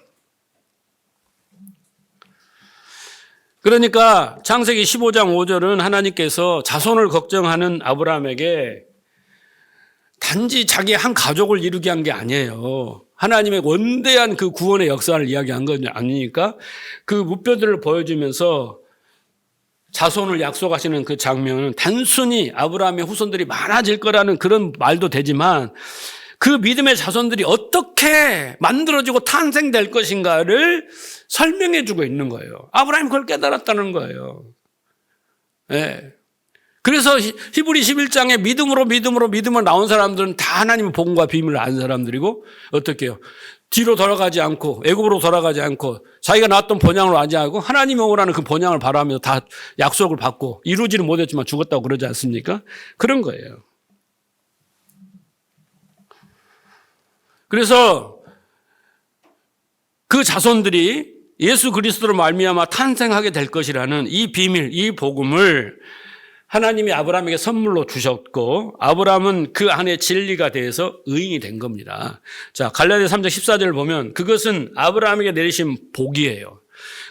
그러니까 창세기 15장 5절은 하나님께서 자손을 걱정하는 아브라함에게 단지 자기 한 가족을 이루게 한 게 아니에요. 하나님의 원대한 그 구원의 역사를 이야기한 건 아니니까 그 무뼈들을 보여주면서 자손을 약속하시는 그 장면은 단순히 아브라함의 후손들이 많아질 거라는 그런 말도 되지만 그 믿음의 자손들이 어떻게 만들어지고 탄생될 것인가를 설명해 주고 있는 거예요. 아브라함이 그걸 깨달았다는 거예요. 네. 그래서 히브리 11장에 믿음으로 나온 사람들은 다 하나님의 복음과 비밀을 아는 사람들이고 어떻게 해요? 뒤로 돌아가지 않고 애굽으로 돌아가지 않고 자기가 나왔던 본향을 하지 않고 하나님이 오라는 그 본향을 바라면서 다 약속을 받고 이루지는 못했지만 죽었다고 그러지 않습니까? 그런 거예요. 그래서 그 자손들이 예수 그리스도로 말미암아 탄생하게 될 것이라는 이 비밀, 이 복음을 하나님이 아브라함에게 선물로 주셨고 아브라함은 그 안에 진리가 대해서 의인이 된 겁니다. 자, 갈라디아 3장 14절을 보면 그것은 아브라함에게 내리신 복이에요.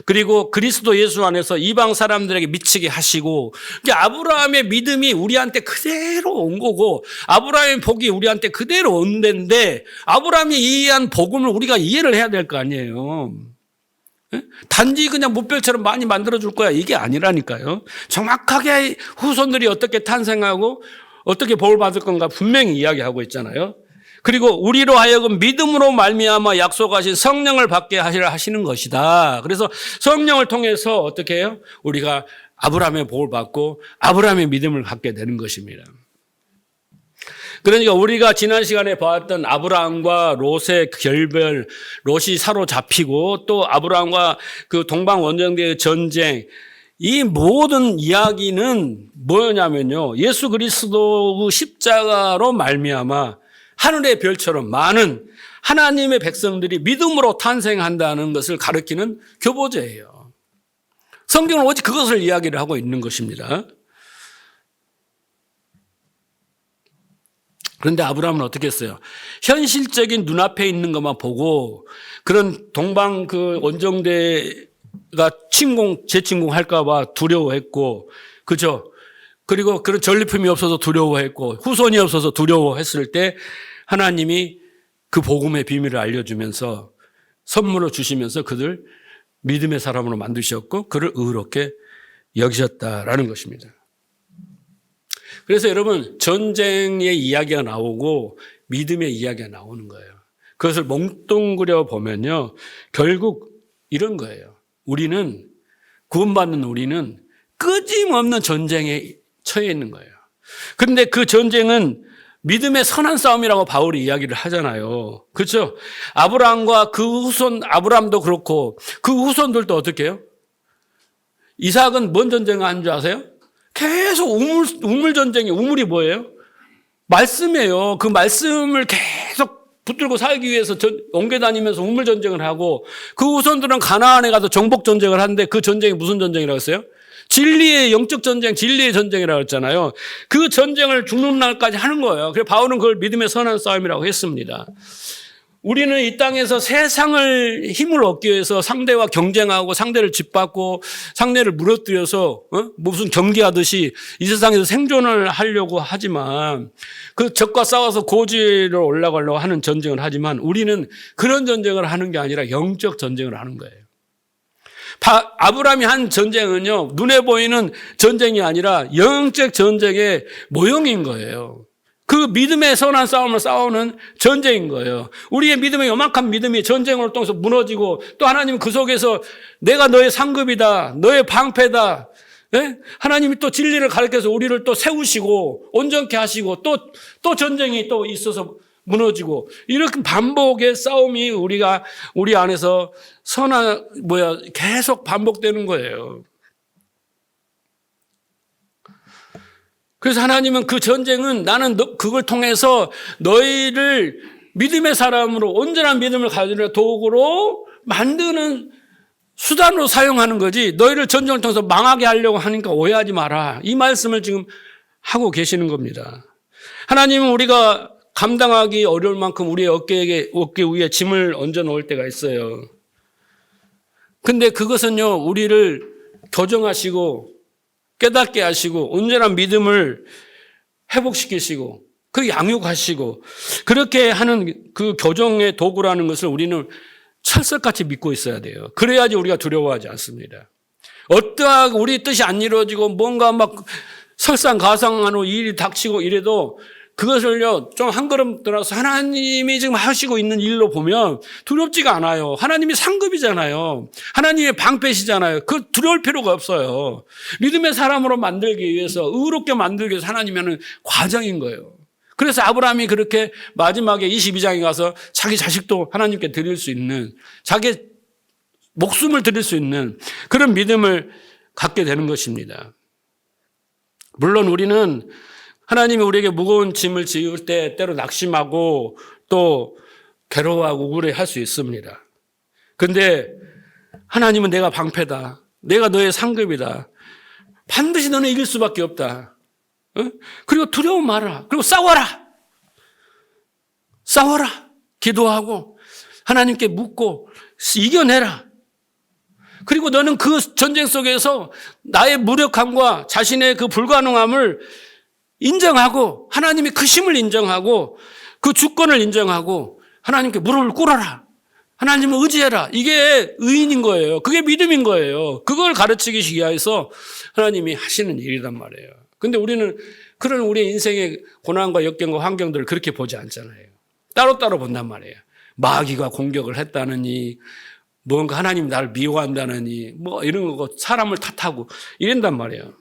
그리고 그리스도 예수 안에서 이방 사람들에게 미치게 하시고 아브라함의 믿음이 우리한테 그대로 온 거고 아브라함의 복이 우리한테 그대로 온 데인데 아브라함이 이해한 복음을 우리가 이해를 해야 될 거 아니에요. 단지 그냥 무별처럼 많이 만들어줄 거야 이게 아니라니까요. 정확하게 후손들이 어떻게 탄생하고 어떻게 복을 받을 건가 분명히 이야기하고 있잖아요. 그리고 우리로 하여금 믿음으로 말미암아 약속하신 성령을 받게 하시는 것이다. 그래서 성령을 통해서 어떻게 해요? 우리가 아브라함의 복을 받고 아브라함의 믿음을 갖게 되는 것입니다. 그러니까 우리가 지난 시간에 봤던 아브라함과 롯의 결별, 롯이 사로잡히고 또 아브라함과 그 동방 원정대의 전쟁, 이 모든 이야기는 뭐냐면요. 예수 그리스도 십자가로 말미암아 하늘의 별처럼 많은 하나님의 백성들이 믿음으로 탄생한다는 것을 가리키는 교보제예요. 성경은 오직 그것을 이야기를 하고 있는 것입니다. 그런데 아브라함은 어떻게 했어요? 현실적인 눈앞에 있는 것만 보고 그런 동방 그 원정대가 재침공할까봐 두려워했고, 그죠? 그리고 그런 전리품이 없어서 두려워했고, 후손이 없어서 두려워했을 때 하나님이 그 복음의 비밀을 알려주면서 선물을 주시면서 그들 믿음의 사람으로 만드셨고, 그를 의롭게 여기셨다라는 것입니다. 그래서 여러분 전쟁의 이야기가 나오고 믿음의 이야기가 나오는 거예요. 그것을 몽뚱그려 보면요. 결국 이런 거예요. 우리는 구원받는 우리는 끊임없는 전쟁에 처해 있는 거예요. 그런데 그 전쟁은 믿음의 선한 싸움이라고 바울이 이야기를 하잖아요. 그렇죠? 아브라함과 그 후손 아브라함도 그렇고 그 후손들도 어떻게 해요? 이삭은 뭔 전쟁을 한 줄 아세요? 계속 우물 전쟁이 우물이 뭐예요? 말씀이에요. 그 말씀을 계속 붙들고 살기 위해서 옮겨 다니면서 우물 전쟁을 하고 그 후손들은 가나안에 가서 정복 전쟁을 하는데 그 전쟁이 무슨 전쟁이라고 했어요? 진리의 영적 전쟁, 진리의 전쟁이라고 했잖아요. 그 전쟁을 죽는 날까지 하는 거예요. 그래서 바울은 그걸 믿음의 선한 싸움이라고 했습니다. 우리는 이 땅에서 세상을 힘을 얻기 위해서 상대와 경쟁하고 상대를 짓밟고 상대를 무너뜨려서 무슨 경기하듯이 이 세상에서 생존을 하려고 하지만 그 적과 싸워서 고지를 올라가려고 하는 전쟁을 하지만 우리는 그런 전쟁을 하는 게 아니라 영적 전쟁을 하는 거예요. 아브라함이 한 전쟁은요, 눈에 보이는 전쟁이 아니라 영적 전쟁의 모형인 거예요. 그 믿음의 선한 싸움을 싸우는 전쟁인 거예요. 우리의 믿음의 요만한 믿음이 전쟁을 통해서 무너지고 또 하나님은 그 속에서 내가 너의 상급이다, 너의 방패다. 예? 하나님이 또 진리를 가르쳐서 우리를 또 세우시고 온전케 하시고 또 전쟁이 또 있어서 무너지고 이렇게 반복의 싸움이 우리 안에서 계속 반복되는 거예요. 그래서 하나님은 그 전쟁은 나는 그걸 통해서 너희를 믿음의 사람으로 온전한 믿음을 가지는 도구로 만드는 수단으로 사용하는 거지 너희를 전쟁을 통해서 망하게 하려고 하니까 오해하지 마라. 이 말씀을 지금 하고 계시는 겁니다. 하나님은 우리가 감당하기 어려울 만큼 우리의 어깨 위에 짐을 얹어 놓을 때가 있어요. 근데 그것은요, 우리를 교정하시고 깨닫게 하시고 온전한 믿음을 회복시키시고 그 양육하시고 그렇게 하는 그 교정의 도구라는 것을 우리는 철석같이 믿고 있어야 돼요. 그래야지 우리가 두려워하지 않습니다. 어떠하고 우리 뜻이 안 이루어지고 뭔가 막 설상가상하고 일이 닥치고 이래도 그것을요, 좀 한 걸음 들어서 하나님이 지금 하시고 있는 일로 보면 두렵지가 않아요. 하나님이 상급이잖아요. 하나님의 방패시잖아요. 그 두려울 필요가 없어요. 믿음의 사람으로 만들기 위해서, 의롭게 만들기 위해서 하나님이 하는 과정인 거예요. 그래서 아브라함이 그렇게 마지막에 22장에 가서 자기 자식도 하나님께 드릴 수 있는, 자기 목숨을 드릴 수 있는 그런 믿음을 갖게 되는 것입니다. 물론 우리는 하나님이 우리에게 무거운 짐을 지을 때 때로 낙심하고 또 괴로워하고 우울해할 수 있습니다. 그런데 하나님은 내가 방패다. 내가 너의 상급이다. 반드시 너는 이길 수밖에 없다. 그리고 두려워 마라. 그리고 싸워라. 기도하고 하나님께 묻고 이겨내라. 그리고 너는 그 전쟁 속에서 나의 무력함과 자신의 그 불가능함을 인정하고 하나님의 크심을 인정하고 그 주권을 인정하고 하나님께 무릎을 꿇어라. 하나님을 의지해라. 이게 의인인 거예요. 그게 믿음인 거예요. 그걸 가르치기 위해서 하나님이 하시는 일이란 말이에요. 근데 우리는 그런 우리의 인생의 고난과 역경과 환경들을 그렇게 보지 않잖아요. 따로따로 본단 말이에요. 마귀가 공격을 했다느니 뭔가 하나님이 나를 미워한다느니 뭐 이런 거 사람을 탓하고 이런단 말이에요.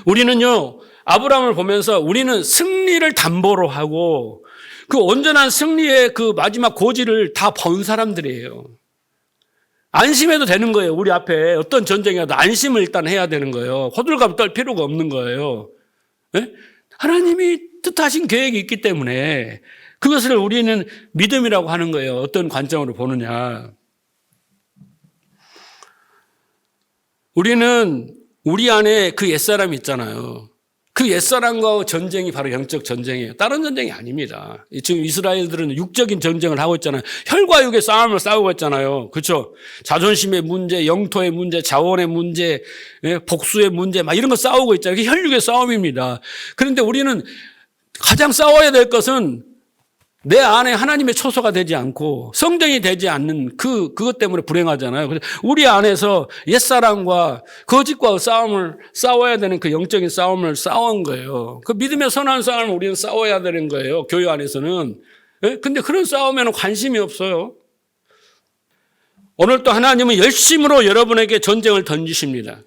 우리는요, 아브라함을 보면서 우리는 승리를 담보로 하고 그 온전한 승리의 그 마지막 고지를 다 본 사람들이에요. 안심해도 되는 거예요. 우리 앞에 어떤 전쟁이라도 안심을 일단 해야 되는 거예요. 호들갑 떨 필요가 없는 거예요. 네? 하나님이 뜻하신 계획이 있기 때문에 그것을 우리는 믿음이라고 하는 거예요. 어떤 관점으로 보느냐. 우리는 우리 안에 그 옛사람이 있잖아요. 그 옛사람과 전쟁이 바로 영적 전쟁이에요. 다른 전쟁이 아닙니다. 지금 이스라엘들은 육적인 전쟁을 하고 있잖아요. 혈과 육의 싸움을 싸우고 있잖아요. 그렇죠? 자존심의 문제, 영토의 문제, 자원의 문제, 복수의 문제 막 이런 거 싸우고 있잖아요. 그게 혈육의 싸움입니다. 그런데 우리는 가장 싸워야 될 것은 내 안에 하나님의 초소가 되지 않고 성전이 되지 않는 그것 때문에 불행하잖아요. 그래서 우리 안에서 옛사람과 거짓과 싸움을 싸워야 되는 그 영적인 싸움을 싸운 거예요. 그 믿음의 선한 싸움을 우리는 싸워야 되는 거예요. 교회 안에서는. 근데 그런 싸움에는 관심이 없어요. 오늘 또 하나님은 열심으로 여러분에게 전쟁을 던지십니다.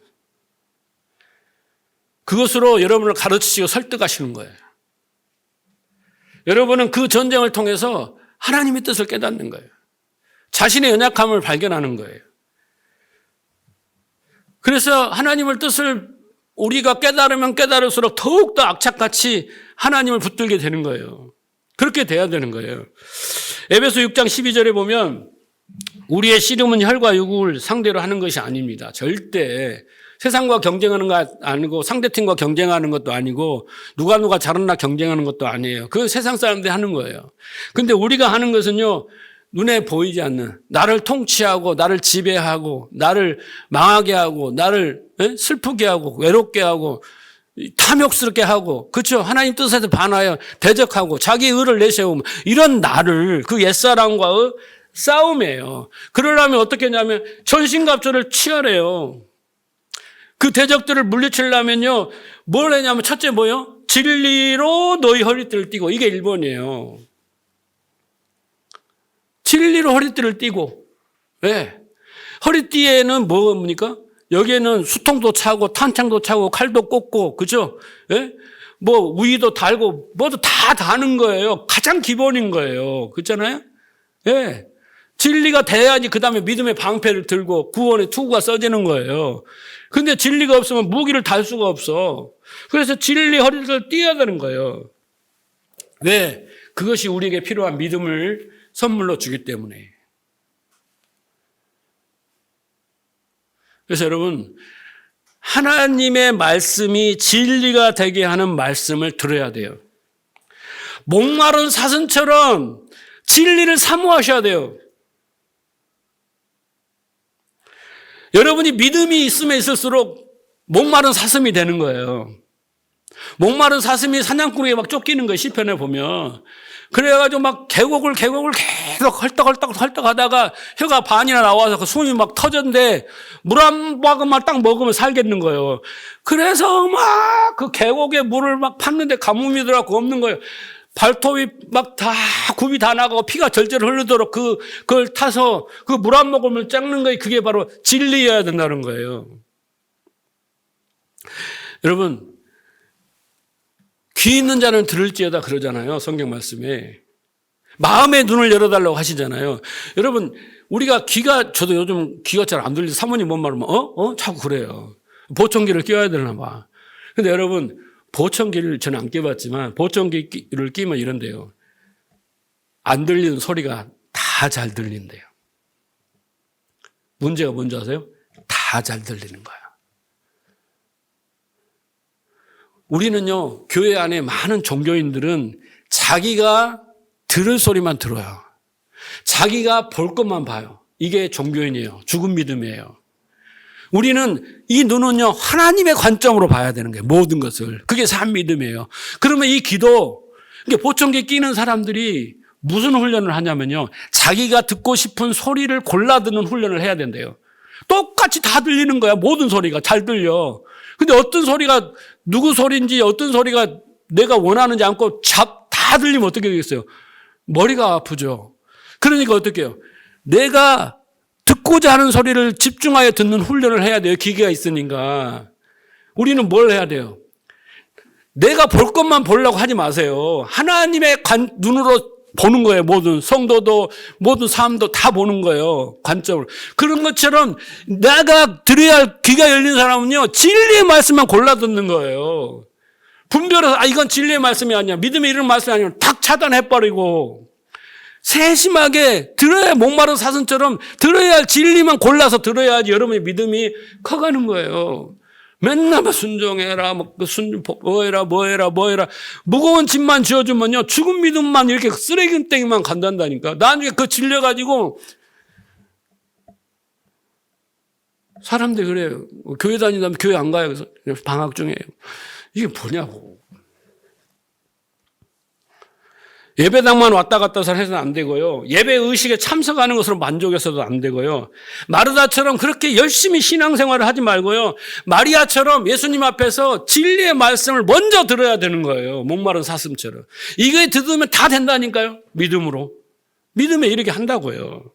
그것으로 여러분을 가르치시고 설득하시는 거예요. 여러분은 그 전쟁을 통해서 하나님의 뜻을 깨닫는 거예요. 자신의 연약함을 발견하는 거예요. 그래서 하나님의 뜻을 우리가 깨달으면 깨달을수록 더욱더 악착같이 하나님을 붙들게 되는 거예요. 그렇게 돼야 되는 거예요. 에베소 6장 12절에 보면 우리의 씨름은 혈과 육을 상대로 하는 것이 아닙니다. 절대 세상과 경쟁하는 거 아니고 상대팀과 경쟁하는 것도 아니고 누가 잘하나 경쟁하는 것도 아니에요. 그건 세상 사람들이 하는 거예요. 근데 우리가 하는 것은요, 눈에 보이지 않는, 나를 통치하고 나를 지배하고 나를 망하게 하고 나를 슬프게 하고 외롭게 하고 탐욕스럽게 하고, 그렇죠? 하나님 뜻에서 반하여 대적하고 자기 의를 내세우면 이런 나를, 그 옛사람과의 싸움이에요. 그러려면 어떻게 하냐면 전신갑주를 취하래요. 그 대적들을 물리치려면요, 뭘 했냐면 첫째 뭐요? 진리로 너희 허리띠를 띠고, 이게 1번이에요. 진리로 허리띠를 띠고. 왜? 허리띠에는 뭡니까? 여기에는 수통도 차고 탄창도 차고 칼도 꽂고, 그죠? 예? 뭐 우유도 달고 뭐도 다 다는 거예요. 가장 기본인 거예요. 그렇잖아요? 예. 진리가 돼야지 그 다음에 믿음의 방패를 들고 구원의 투구가 써지는 거예요. 근데 진리가 없으면 무기를 달 수가 없어. 그래서 진리 허리를 띄어야 되는 거예요. 왜? 그것이 우리에게 필요한 믿음을 선물로 주기 때문에. 그래서 여러분, 하나님의 말씀이 진리가 되게 하는 말씀을 들어야 돼요. 목마른 사슴처럼 진리를 사모하셔야 돼요. 여러분이 믿음이 있으면 있을수록 목마른 사슴이 되는 거예요. 목마른 사슴이 사냥꾼에게 막 쫓기는 거예요. 시편에 보면. 그래가지고 막 계곡을 계속 헐떡 하다가 혀가 반이나 나와서 그 숨이 막 터졌는데 물 한 모금만 딱 먹으면 살겠는 거예요. 그래서 막 그 계곡에 물을 막 팠는데 가뭄이 들어가고 없는 거예요. 발톱이 막 다 굽이 다 나가고 피가 절절 흐르도록 그걸 타서 그 물 한 모금을 닦는 거예요. 그게 바로 진리여야 된다는 거예요. 여러분, 귀 있는 자는 들을지어다 그러잖아요. 성경 말씀에. 마음의 눈을 열어달라고 하시잖아요. 여러분, 우리가 저도 요즘 귀가 잘 안 들리서 사모님 뭔 말하면, 자꾸 그래요. 보청기를 껴야 되나 봐. 근데 여러분, 보청기를 저는 안 껴봤지만, 보청기를 끼면 이런데요. 안 들리는 소리가 다 잘 들린대요. 문제가 뭔지 아세요? 다 잘 들리는 거야. 우리는요, 교회 안에 많은 종교인들은 자기가 들을 소리만 들어요. 자기가 볼 것만 봐요. 이게 종교인이에요. 죽은 믿음이에요. 우리는 이 눈은요, 하나님의 관점으로 봐야 되는 거예요. 모든 것을. 그게 산 믿음이에요. 그러면 이 기도, 보청기 끼는 사람들이 무슨 훈련을 하냐면요, 자기가 듣고 싶은 소리를 골라 듣는 훈련을 해야 된대요. 똑같이 다 들리는 거야. 모든 소리가 잘 들려. 근데 어떤 소리가 누구 소리인지 어떤 소리가 내가 원하는지 않고 다 들리면 어떻게 되겠어요? 머리가 아프죠. 그러니까 어떻게 해요? 내가 듣고자 하는 소리를 집중하여 듣는 훈련을 해야 돼요. 기계가 있으니까. 우리는 뭘 해야 돼요? 내가 볼 것만 보려고 하지 마세요. 하나님의 눈으로 보는 거예요. 모든 성도도 모든 삶도 다 보는 거예요. 관점으로. 그런 것처럼 내가 들어야 할 귀가 열린 사람은요, 진리의 말씀만 골라 듣는 거예요. 분별해서 이건 진리의 말씀이 아니야, 믿음의 이런 말씀이 아니면 탁 차단해버리고 세심하게 들어야, 목마른 사슴처럼 들어야 할 진리만 골라서 들어야지 여러분의 믿음이 커가는 거예요. 맨날 순종해라, 뭐해라. 무거운 짐만 지어주면요, 죽은 믿음만 이렇게 쓰레기땡이만 간단다니까. 나중에 그거 질려가지고, 사람들이 그래요. 교회 다니다면 교회 안 가요. 그래서 방학 중에. 이게 뭐냐고. 예배당만 왔다 갔다 해서는 안 되고요. 예배 의식에 참석하는 것으로 만족해서도 안 되고요. 마르다처럼 그렇게 열심히 신앙생활을 하지 말고요. 마리아처럼 예수님 앞에서 진리의 말씀을 먼저 들어야 되는 거예요. 목마른 사슴처럼. 이거에 들으면 다 된다니까요. 믿음으로. 믿음에 이렇게 한다고요.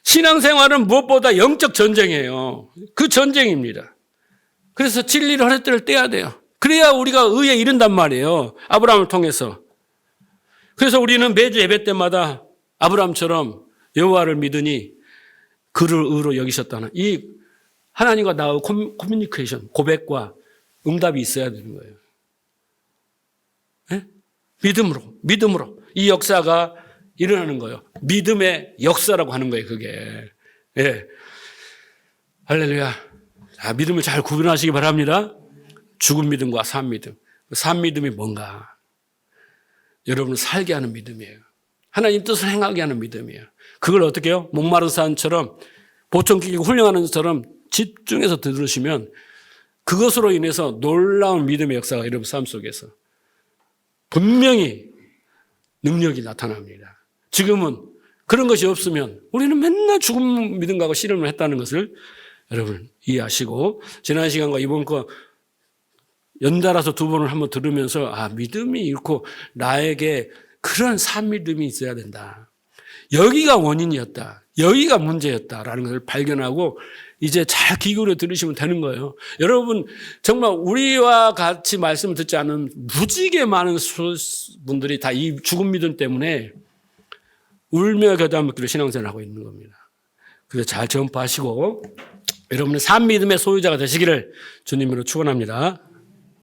신앙생활은 무엇보다 영적 전쟁이에요. 그 전쟁입니다. 그래서 진리를 허리띠를 떼야 돼요. 그래야 우리가 의에 이른단 말이에요. 아브라함을 통해서. 그래서 우리는 매주 예배 때마다 아브라함처럼 여호와를 믿으니 그를 의로 여기셨다는 이 하나님과 나의 커뮤니케이션, 고백과 응답이 있어야 되는 거예요. 네? 믿음으로 이 역사가 일어나는 거예요. 믿음의 역사라고 하는 거예요, 그게. 네. 할렐루야. 자, 믿음을 잘 구분하시기 바랍니다. 죽은 믿음과 산 믿음. 산 믿음이 뭔가? 여러분을 살게 하는 믿음이에요. 하나님 뜻을 행하게 하는 믿음이에요. 그걸 어떻게 해요? 목마른 사람처럼 보청기 끼고 훈련하는 것처럼 집중해서 들으시면 그것으로 인해서 놀라운 믿음의 역사가 여러분 삶 속에서 분명히 능력이 나타납니다. 지금은 그런 것이 없으면 우리는 맨날 죽은 믿음과 씨름을 했다는 것을 여러분 이해하시고, 지난 시간과 이번 거 연달아서 두 번을 한번 들으면서 믿음이 잃고 나에게 그런 산 믿음이 있어야 된다. 여기가 원인이었다. 여기가 문제였다라는 것을 발견하고 이제 잘 귀 기울여 들으시면 되는 거예요. 여러분 정말 우리와 같이 말씀을 듣지 않은 무지개 많은 분들이 다 이 죽은 믿음 때문에 울며 겨자며 먹기로 신앙생활을 하고 있는 겁니다. 그래서 잘 전파하시고 여러분의 산 믿음의 소유자가 되시기를 주님으로 축원합니다.